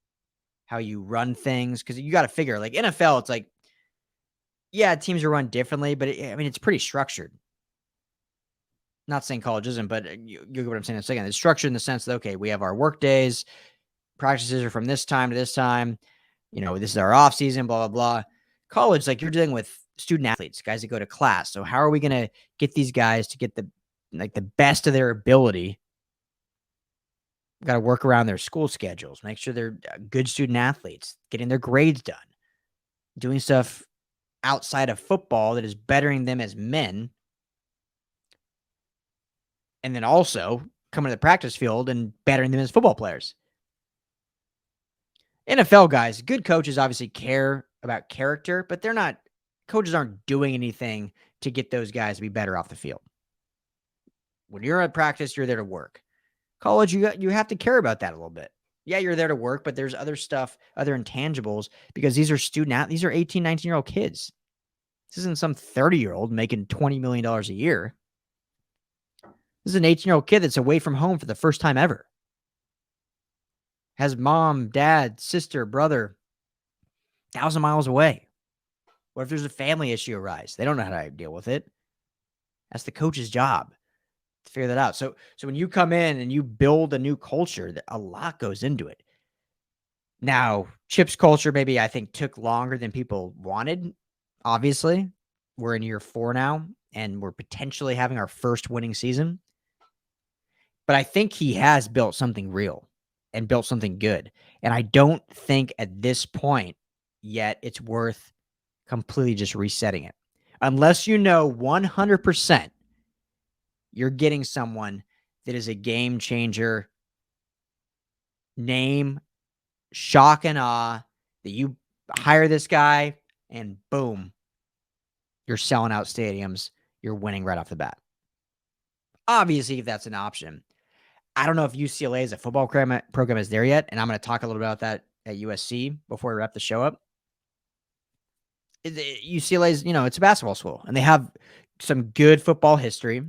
how you run things. Because you got to figure, NFL, it's yeah, teams are run differently, but it's pretty structured. Not saying college isn't, but you get what I'm saying in a second. It's structured in the sense that, okay, we have our work days, practices are from this time to this time. You know, this is our off season, blah, blah, blah. College, you're dealing with student athletes, guys that go to class. So how are we going to get these guys to get the best of their ability? We've got to work around their school schedules, make sure they're good student athletes, getting their grades done, doing stuff outside of football that is bettering them as men. And then also coming to the practice field and bettering them as football players. NFL guys, good coaches obviously care about character, but coaches aren't doing anything to get those guys to be better off the field. When you're at practice, you're there to work. College, you have to care about that a little bit. Yeah, you're there to work, but there's other stuff, other intangibles, because these are these are 18, 19-year-old kids. This isn't some 30-year-old making $20 million a year. This is an 18-year-old kid that's away from home for the first time ever. Has mom, dad, sister, brother 1,000 miles away. What if there's a family issue arise? They don't know how to deal with it. That's the coach's job. to figure that out. So when you come in and you build a new culture, a lot goes into it. Now, Chip's culture maybe I think took longer than people wanted. Obviously, we're in year 4 now, and we're potentially having our first winning season. But I think he has built something real and built something good. And I don't think at this point yet it's worth completely just resetting it. Unless you know 100% you're getting someone that is a game changer, name, shock and awe, that you hire this guy and boom, you're selling out stadiums. You're winning right off the bat. Obviously, if that's an option. I don't know if UCLA as a football program is there yet, and I'm going to talk a little bit about that at USC before we wrap the show up. UCLA is, it's a basketball school, and they have some good football history,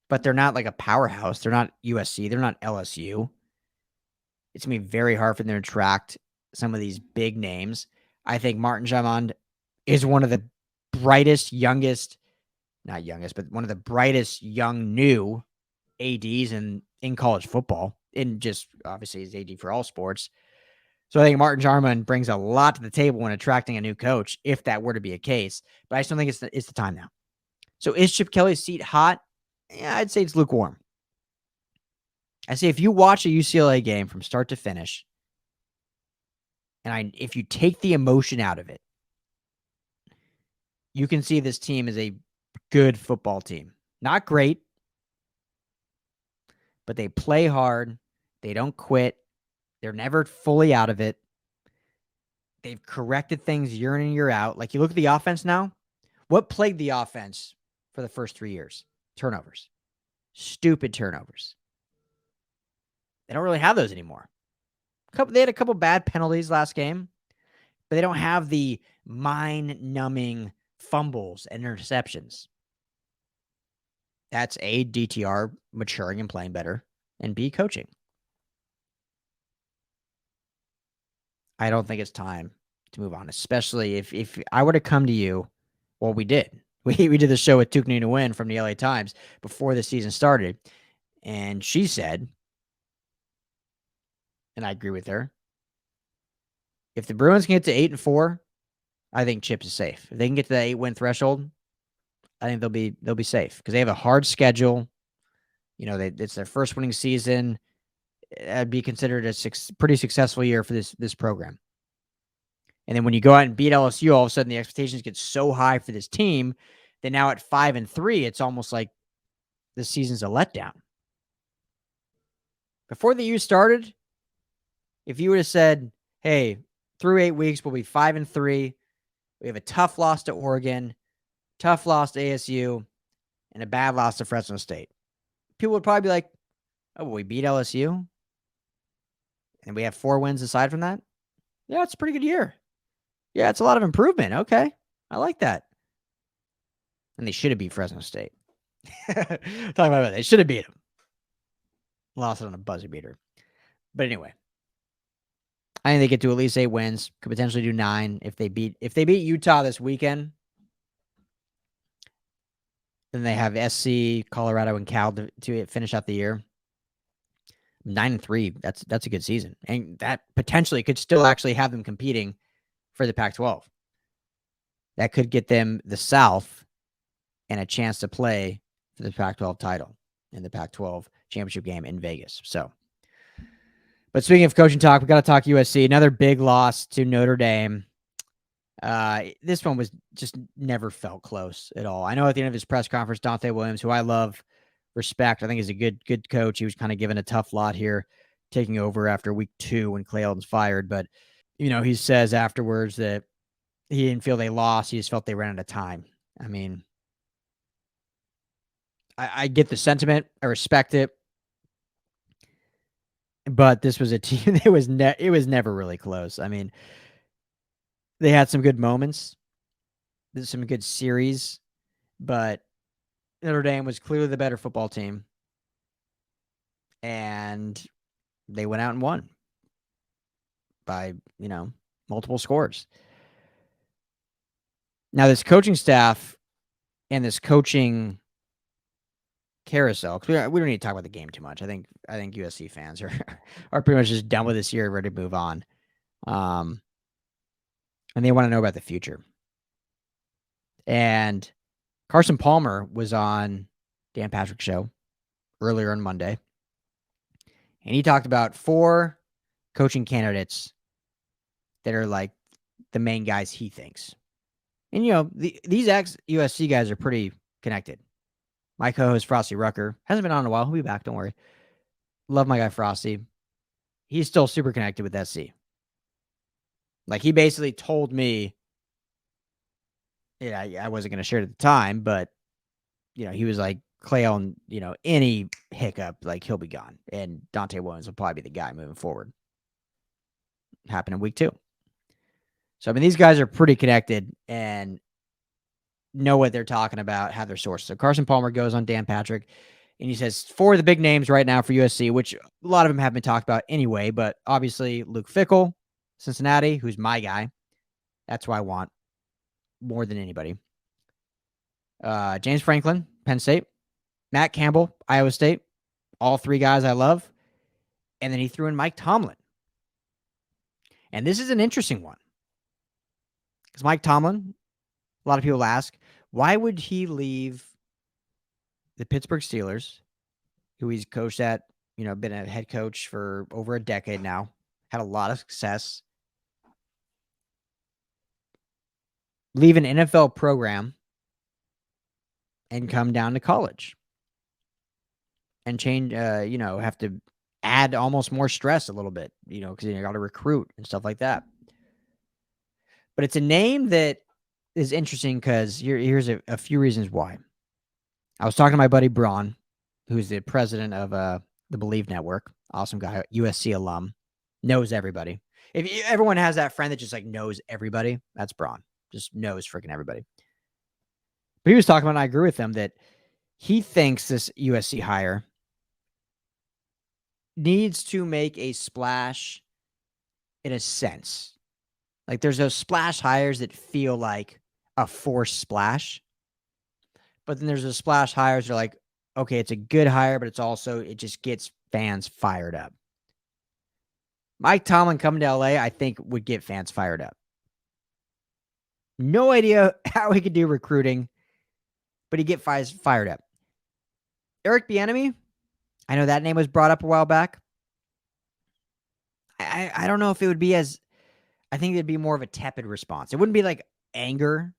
but they're not like a powerhouse. They're not USC. They're not LSU. It's going to be very hard for them to attract some of these big names. I think Martin Jamond is one of the brightest, not youngest, but one of the brightest young new ADs in college football, and just obviously he's AD for all sports. So I think Martin Jarman brings a lot to the table when attracting a new coach, if that were to be a case. But I still think it's the time now. So is Chip Kelly's seat hot? Yeah, I'd say it's lukewarm. I say if you watch a UCLA game from start to finish, and if you take the emotion out of it, you can see this team is a good football team. Not great, but they play hard. They don't quit. They're never fully out of it. They've corrected things year in and year out. Like, you look at the offense now. What plagued the offense for the first 3 years? Turnovers. Stupid turnovers. They don't really have those anymore. They had a couple bad penalties last game, but they don't have the mind-numbing fumbles and interceptions. That's A, DTR maturing and playing better, and B, coaching. I don't think it's time to move on, especially if I were to come to you. Well, we did. We did the show with Tukney Nguyen from the LA Times before the season started, and she said, and I agree with her, if the Bruins can get to 8-4, I think Chip is safe. If they can get to that 8-win threshold, I think they'll be safe because they have a hard schedule. It's their first winning season. It'd be considered a pretty successful year for this program. And then when you go out and beat LSU, all of a sudden the expectations get so high for this team that now at 5-3, it's almost like the season's a letdown. Before the year started, if you would have said, hey, through 8 weeks, we'll be 5-3. We have a tough loss to Oregon, tough loss to ASU, and a bad loss to Fresno State. People would probably be like, oh, well, we beat LSU? And we have 4 wins aside from that? Yeah, it's a pretty good year. Yeah, it's a lot of improvement. Okay. I like that. And they should have beat Fresno State. Talking about it. They should have beat them. Lost it on a buzzer beater. But anyway, I think they get to at least 8 wins. Could potentially do 9 if they beat Utah this weekend. Then they have SC, Colorado, and Cal to finish out the year. 9-3. That's a good season, and that potentially could still actually have them competing for the Pac-12. That could get them the South and a chance to play for the Pac-12 title in the Pac-12 championship game in Vegas. So, but speaking of coaching talk, we got to talk USC. Another big loss to Notre Dame. This one was just never felt close at all. I know at the end of his press conference, Dante Williams, who I love, respect, I think is a good coach. He was kind of given a tough lot here, taking over after week 2 when Clay Helton's fired. But, he says afterwards that he didn't feel they lost. He just felt they ran out of time. I mean, I get the sentiment. I respect it. But this was a team that it was never really close. I mean, they had some good moments. There's some good series, but Notre Dame was clearly the better football team. And they went out and won by, multiple scores. Now, this coaching staff and this coaching carousel, because we don't need to talk about the game too much. I think USC fans are pretty much just done with this year, ready to move on. And they want to know about the future. And Carson Palmer was on Dan Patrick's show earlier on Monday, and he talked about 4 coaching candidates that are like the main guys he thinks. And, you know, these ex-USC guys are pretty connected. My co-host, Frosty Rucker, hasn't been on in a while. He'll be back, don't worry. Love my guy, Frosty. He's still super connected with SC. Like, he basically told me, I wasn't going to share it at the time, but, you know, he was like, Clay on, you know, any hiccup, like, he'll be gone. And Dante Williams will probably be the guy moving forward. Happened in week 2. So, I mean, these guys are pretty connected and know what they're talking about, have their sources. So, Carson Palmer goes on Dan Patrick, and he says 4 of the big names right now for USC, which a lot of them have been talked about anyway, but obviously Luke Fickle, Cincinnati, who's my guy. That's who I want more than anybody. James Franklin, Penn State. Matt Campbell, Iowa State. All 3 guys I love. And then he threw in Mike Tomlin. And this is an interesting one. Because Mike Tomlin, a lot of people ask, why would he leave the Pittsburgh Steelers, who he's coached at, you know, been a head coach for over a decade now, had a lot of success, leave an NFL program and come down to college and change, have to add almost more stress a little bit, you know, because you got to recruit and stuff like that. But it's a name that is interesting because here's a few reasons why. I was talking to my buddy Braun, who's the president of the Believe Network. Awesome guy, USC alum, knows everybody. Everyone has that friend that just like knows everybody, that's Braun. Just knows freaking everybody. But he was talking about, and I agree with him, that he thinks this USC hire needs to make a splash in a sense. Like there's those splash hires that feel like a forced splash. But then there's those splash hires that are like, okay, it's a good hire, but it just gets fans fired up. Mike Tomlin coming to LA, I think, would get fans fired up. No idea how he could do recruiting, but he'd get fired up. Eric Bieniemy, I know that name was brought up a while back. I don't know if it would be as, I think it'd be more of a tepid response. It wouldn't be like anger,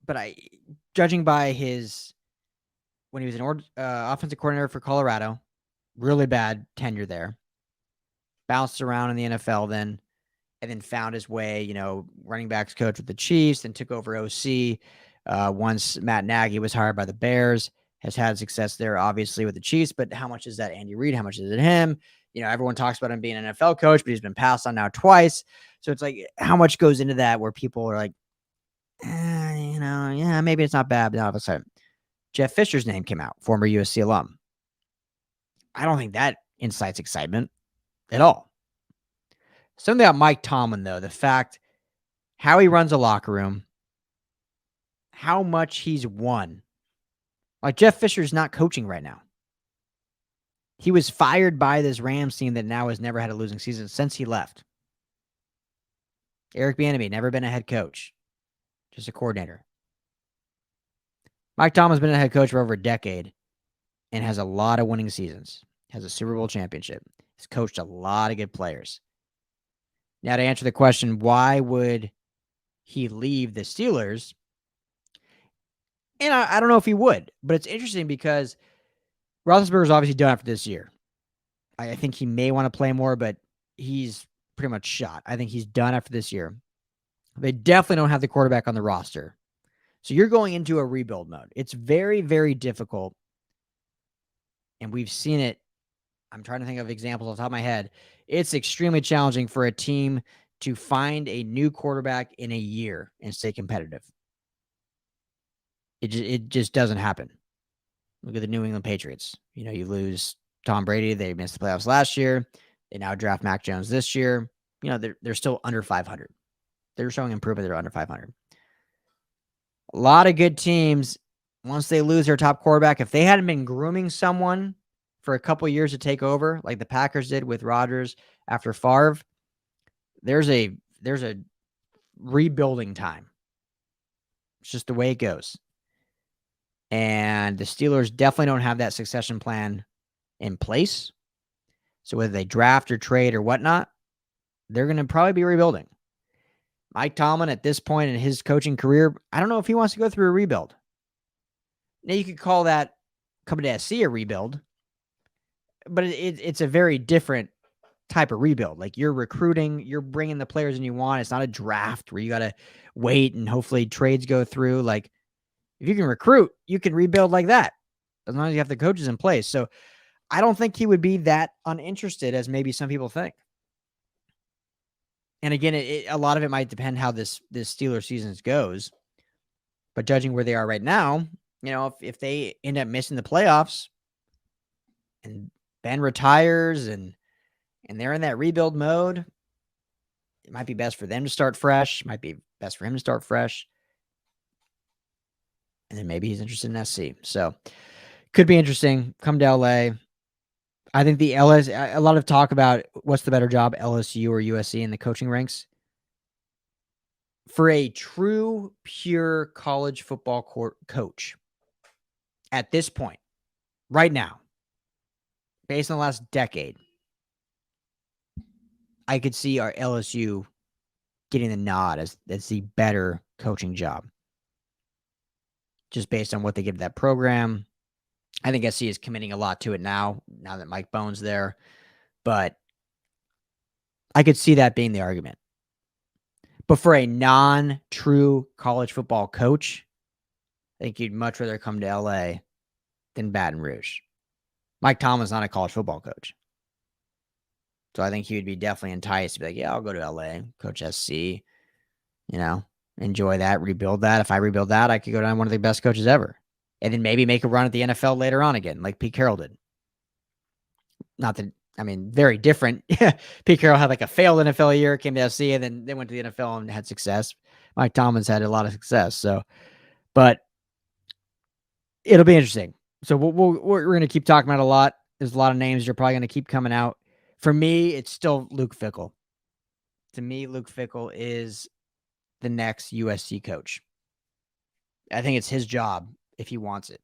but judging by when he was an offensive coordinator for Colorado, really bad tenure there, bounced around in the NFL then, and then found his way, you know, running backs coach with the Chiefs, then took over OC. Once Matt Nagy was hired by the Bears, has had success there, obviously, with the Chiefs, but how much is that Andy Reid? How much is it him? You know, everyone talks about him being an NFL coach, but he's been passed on now twice. So it's like, how much goes into that where people are like, maybe it's not bad, but all of a sudden, Jeff Fisher's name came out, former USC alum. I don't think that incites excitement at all. Something about Mike Tomlin, though, the fact how he runs a locker room, how much he's won. Like Jeff Fisher's not coaching right now. He was fired by this Rams team that now has never had a losing season since he left. Eric Bieniemy, never been a head coach, just a coordinator. Mike Tomlin's been a head coach for over a decade and has a lot of winning seasons. Has a Super Bowl championship. He's coached a lot of good players. Now, to answer the question, why would he leave the Steelers? And I don't know if he would, but it's interesting because Roethlisberger's obviously done after this year. I think he may want to play more, but he's pretty much shot. I think he's done after this year. They definitely don't have the quarterback on the roster. So you're going into a rebuild mode. It's very, very difficult. And we've seen it. I'm trying to think of examples off the top of my head. It's extremely challenging for a team to find a new quarterback in a year and stay competitive. It just doesn't happen. Look at the New England Patriots. You know, you lose Tom Brady. They missed the playoffs last year. They now draft Mac Jones this year. You know, they're still under 500. They're showing improvement. They're under 500. A lot of good teams once they lose their top quarterback, if they hadn't been grooming someone for a couple years to take over, like the Packers did with Rodgers after Favre, there's a rebuilding time. It's just the way it goes. And the Steelers definitely don't have that succession plan in place. So whether they draft or trade or whatnot, they're going to probably be rebuilding. Mike Tomlin, at this point in his coaching career, I don't know if he wants to go through a rebuild. Now, you could call that coming to SC a rebuild, but it's a very different type of rebuild. Like, you're recruiting, you're bringing the players in you want. It's not a draft where you got to wait and hopefully trades go through. Like, if you can recruit, you can rebuild like that, as long as you have the coaches in place. So I don't think he would be that uninterested as maybe some people think. And again, a lot of it might depend how this Steelers season goes. But judging where they are right now, if they end up missing the playoffs and Ben retires and they're in that rebuild mode, it might be best for them to start fresh. It might be best for him to start fresh. And then maybe he's interested in SC. So could be interesting. Come to LA. I think the a lot of talk about what's the better job, LSU or USC in the coaching ranks. For a true, pure college football coach, at this point, right now, based on the last decade, I could see our LSU getting the nod as the better coaching job. Just based on what they give that program. I think SC is committing a lot to it now that Mike Bohn's there. But I could see that being the argument. But for a non-true college football coach, I think you'd much rather come to LA than Baton Rouge. Mike Tomlin's not a college football coach. So I think he would be definitely enticed to be like, yeah, I'll go to LA, coach SC, enjoy that, rebuild that. If I rebuild that, I could go down one of the best coaches ever. And then maybe make a run at the NFL later on again, like Pete Carroll did. Very different. Pete Carroll had like a failed NFL year, came to SC, and then they went to the NFL and had success. Mike Tomlin's had a lot of success. So, but it'll be interesting. So we're going to keep talking about it a lot. There's a lot of names that are probably going to keep coming out. For me, it's still Luke Fickle. To me, Luke Fickle is the next USC coach. I think it's his job if he wants it.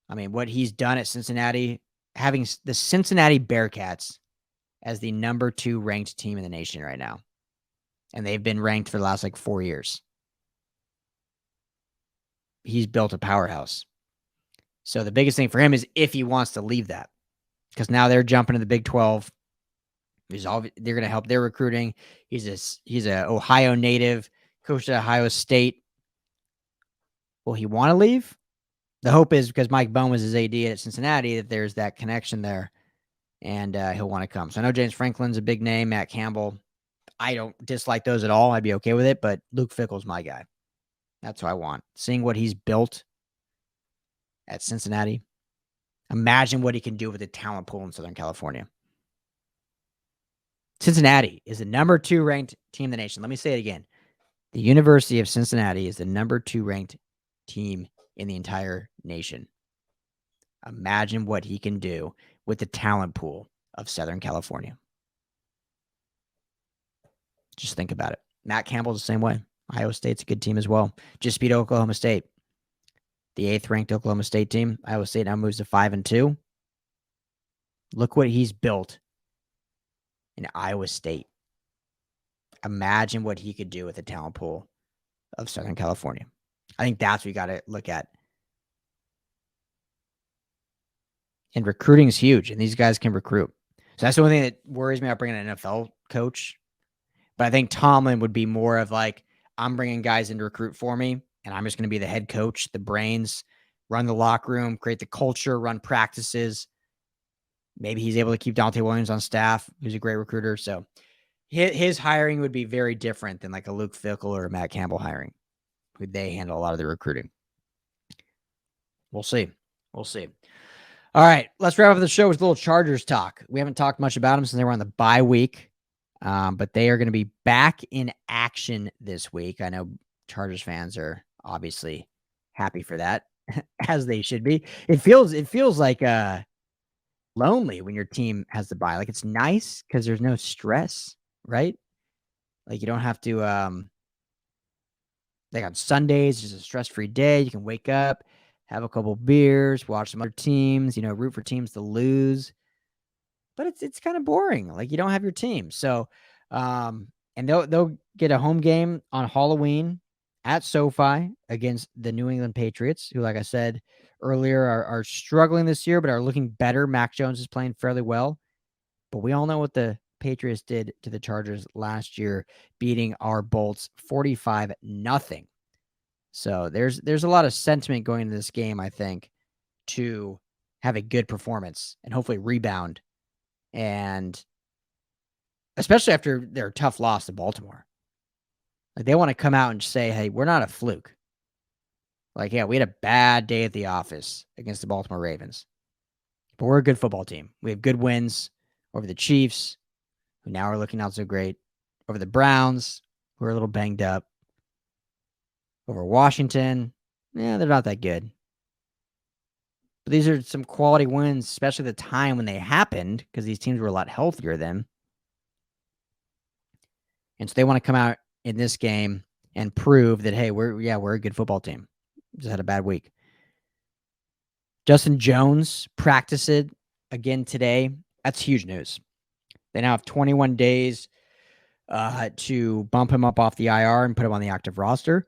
What he's done at Cincinnati, having the Cincinnati Bearcats as the number 2 ranked team in the nation right now. And they've been ranked for the last 4 years. He's built a powerhouse. So the biggest thing for him is if he wants to leave that. Because now they're jumping to the Big 12. They're going to help their recruiting. He's a Ohio native, coached at Ohio State. Will he want to leave? The hope is because Mike Bohn was his AD at Cincinnati that there's that connection there, and he'll want to come. So I know James Franklin's a big name, Matt Campbell. I don't dislike those at all. I'd be okay with it, but Luke Fickle's my guy. That's who I want. Seeing what he's built at Cincinnati, imagine what he can do with the talent pool in Southern California. Cincinnati is the number 2 ranked team in the nation. Let me say it again. The University of Cincinnati is the number 2 ranked team in the entire nation. Imagine what he can do with the talent pool of Southern California. Just think about it. Matt Campbell's the same way. Iowa State's a good team as well. Just beat Oklahoma State. The 8th ranked Oklahoma State team. Iowa State now moves to 5-2. Look what he's built in Iowa State. Imagine what he could do with the talent pool of Southern California. I think that's what you got to look at. And recruiting is huge, and these guys can recruit. So that's the only thing that worries me about bringing an NFL coach. But I think Tomlin would be more of I'm bringing guys in to recruit for me, and I'm just going to be the head coach, the brains, run the locker room, create the culture, run practices. Maybe he's able to keep Dante Williams on staff, who's a great recruiter. So his hiring would be very different than a Luke Fickle or a Matt Campbell hiring. They handle a lot of the recruiting. We'll see. All right, let's wrap up the show with a little Chargers talk. We haven't talked much about them since they were on the bye week, but they are going to be back in action this week. I know Chargers fans are obviously happy for that, as they should be. It feels like lonely when your team has the bye. Like, it's nice because there's no stress, right? Like, you don't have to like on Sundays, it's a stress-free day. You can wake up, have a couple beers, watch some other teams, root for teams to lose. But it's kind of boring. Like, you don't have your team. So and they'll get a home game on Halloween at SoFi against the New England Patriots, who, like I said earlier, are struggling this year, but are looking better. Mac Jones is playing fairly well. But we all know what the Patriots did to the Chargers last year, beating our Bolts 45-0. So there's a lot of sentiment going into this game, I think, to have a good performance and hopefully rebound. And especially after their tough loss to Baltimore. Like, they want to come out and say, hey, we're not a fluke. Like, yeah, we had a bad day at the office against the Baltimore Ravens, but we're a good football team. We have good wins over the Chiefs, who now are looking not so great, over the Browns, who are a little banged up, over Washington. Yeah, they're not that good. But these are some quality wins, especially the time when they happened, because these teams were a lot healthier then. And so they want to come out in this game and prove that, hey, we're a good football team. Just had a bad week. Justin Jones practiced again today. That's huge news. They now have 21 days to bump him up off the IR and put him on the active roster.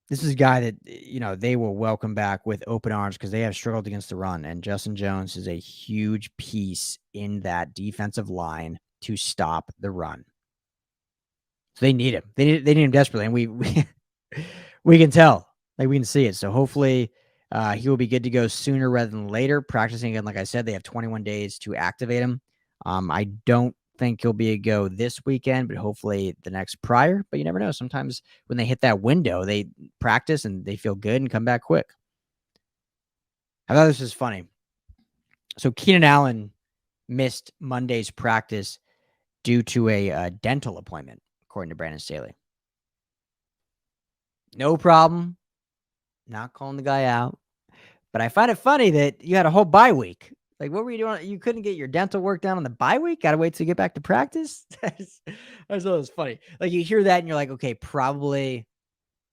This is a guy that, they will welcome back with open arms because they have struggled against the run. And Justin Jones is a huge piece in that defensive line to stop the run. So they need him. They need him desperately. And we can tell. Like, we can see it. So hopefully he will be good to go sooner rather than later. Practicing again, like I said, they have 21 days to activate him. I don't think he'll be a go this weekend, but hopefully the next prior. But you never know. Sometimes when they hit that window, they practice and they feel good and come back quick. I thought this was funny. So Keenan Allen missed Monday's practice due to a dental appointment, according to Brandon Staley. No problem. Not calling the guy out. But I find it funny that you had a whole bye week. Like, what were you doing? You couldn't get your dental work done on the bye week? Got to wait till you get back to practice? I thought it was funny. Like, you hear that and you're like, okay, probably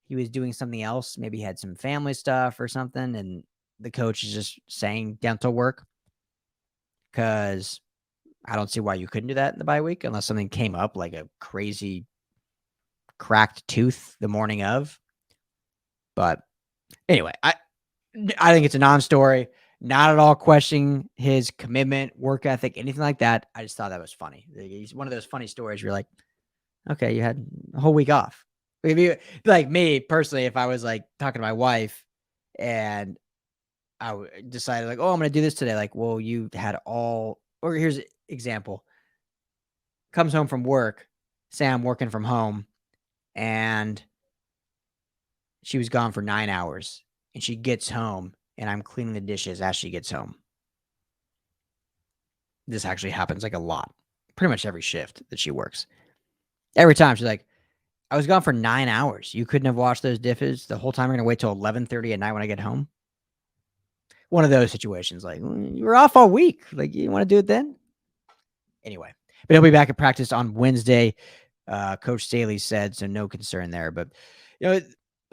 he was doing something else. Maybe he had some family stuff or something. And the coach is just saying dental work. Because I don't see why you couldn't do that in the bye week unless something came up, like a crazy cracked tooth the morning of. But anyway, I think it's a non-story. Not at all questioning his commitment, work ethic, anything like that. I just thought that was funny. He's one of those funny stories where you're like, okay, you had a whole week off. If you, like me personally, if I was like talking to my wife and I decided like, oh, I'm going to do this today. Like, well, you had or here's an example. Comes home from work, say I'm working from home, and she was gone for 9 hours, and she gets home, and I'm cleaning the dishes as she gets home. This actually happens like a lot. Pretty much every shift that she works. Every time she's like, I was gone for 9 hours. You couldn't have washed those dishes the whole time. You're going to wait till 11:30 at night when I get home? One of those situations. Like, you were off all week. Like, you want to do it then? Anyway, but he'll be back at practice on Wednesday. Coach Staley said, so no concern there. But,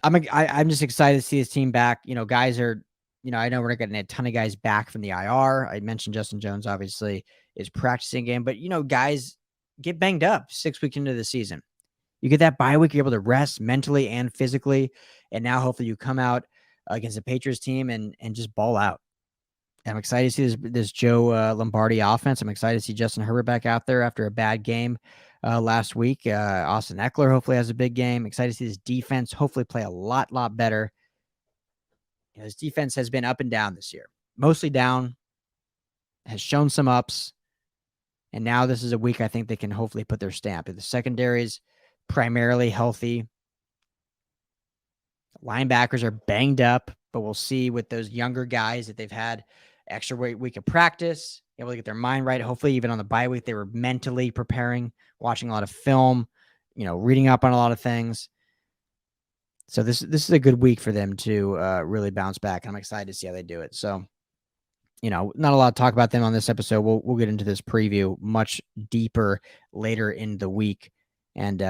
I'm just excited to see his team back. Guys are, I know we're not getting a ton of guys back from the IR. I mentioned Justin Jones, obviously, is practicing again. But, guys get banged up 6 weeks into the season. You get that bye week, you're able to rest mentally and physically. And now hopefully you come out against the Patriots team and just ball out. I'm excited to see this Joe Lombardi offense. I'm excited to see Justin Herbert back out there after a bad game last week. Austin Eckler hopefully has a big game. Excited to see this defense hopefully play a lot better. His defense has been up and down this year. Mostly down. Has shown some ups. And now this is a week I think they can hopefully put their stamp. The secondary's primarily healthy. Linebackers are banged up, but we'll see with those younger guys that they've had extra week of practice, able to get their mind right. Hopefully, even on the bye week, they were mentally preparing, watching a lot of film, reading up on a lot of things. So this is a good week for them to really bounce back. I'm excited to see how they do it. So, not a lot to talk about them on this episode. We'll get into this preview much deeper later in the week. And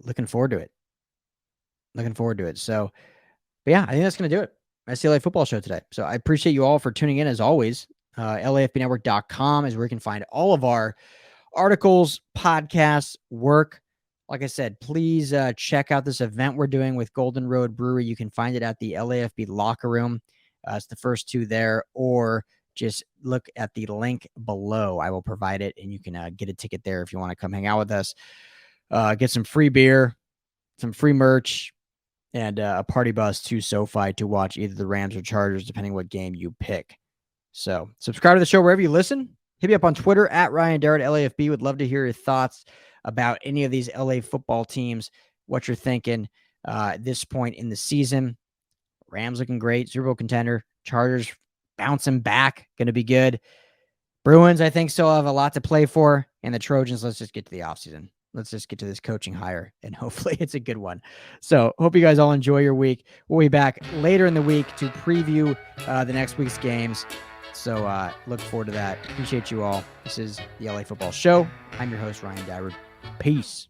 looking forward to it. So, but yeah, I think that's going to do it. That's the LA Football Show today. So I appreciate you all for tuning in as always. LAFBnetwork.com is where you can find all of our articles, podcasts, work. Like I said, please check out this event we're doing with Golden Road Brewery. You can find it at the LAFB locker room. It's the first two there, or just look at the link below. I will provide it, and you can get a ticket there if you want to come hang out with us. Get some free beer, some free merch, and a party bus to SoFi to watch either the Rams or Chargers, depending what game you pick. So subscribe to the show wherever you listen. Hit me up on Twitter at Ryan Darrett LAFB. Would love to hear your thoughts about any of these LA football teams, what you're thinking at this point in the season. Rams looking great, Super Bowl contender. Chargers bouncing back, going to be good. Bruins, I think, still have a lot to play for. And the Trojans, let's just get to the offseason. Let's just get to this coaching hire, and hopefully it's a good one. So hope you guys all enjoy your week. We'll be back later in the week to preview the next week's games. So look forward to that. Appreciate you all. This is the LA Football Show. I'm your host, Ryan Dyrud. Peace.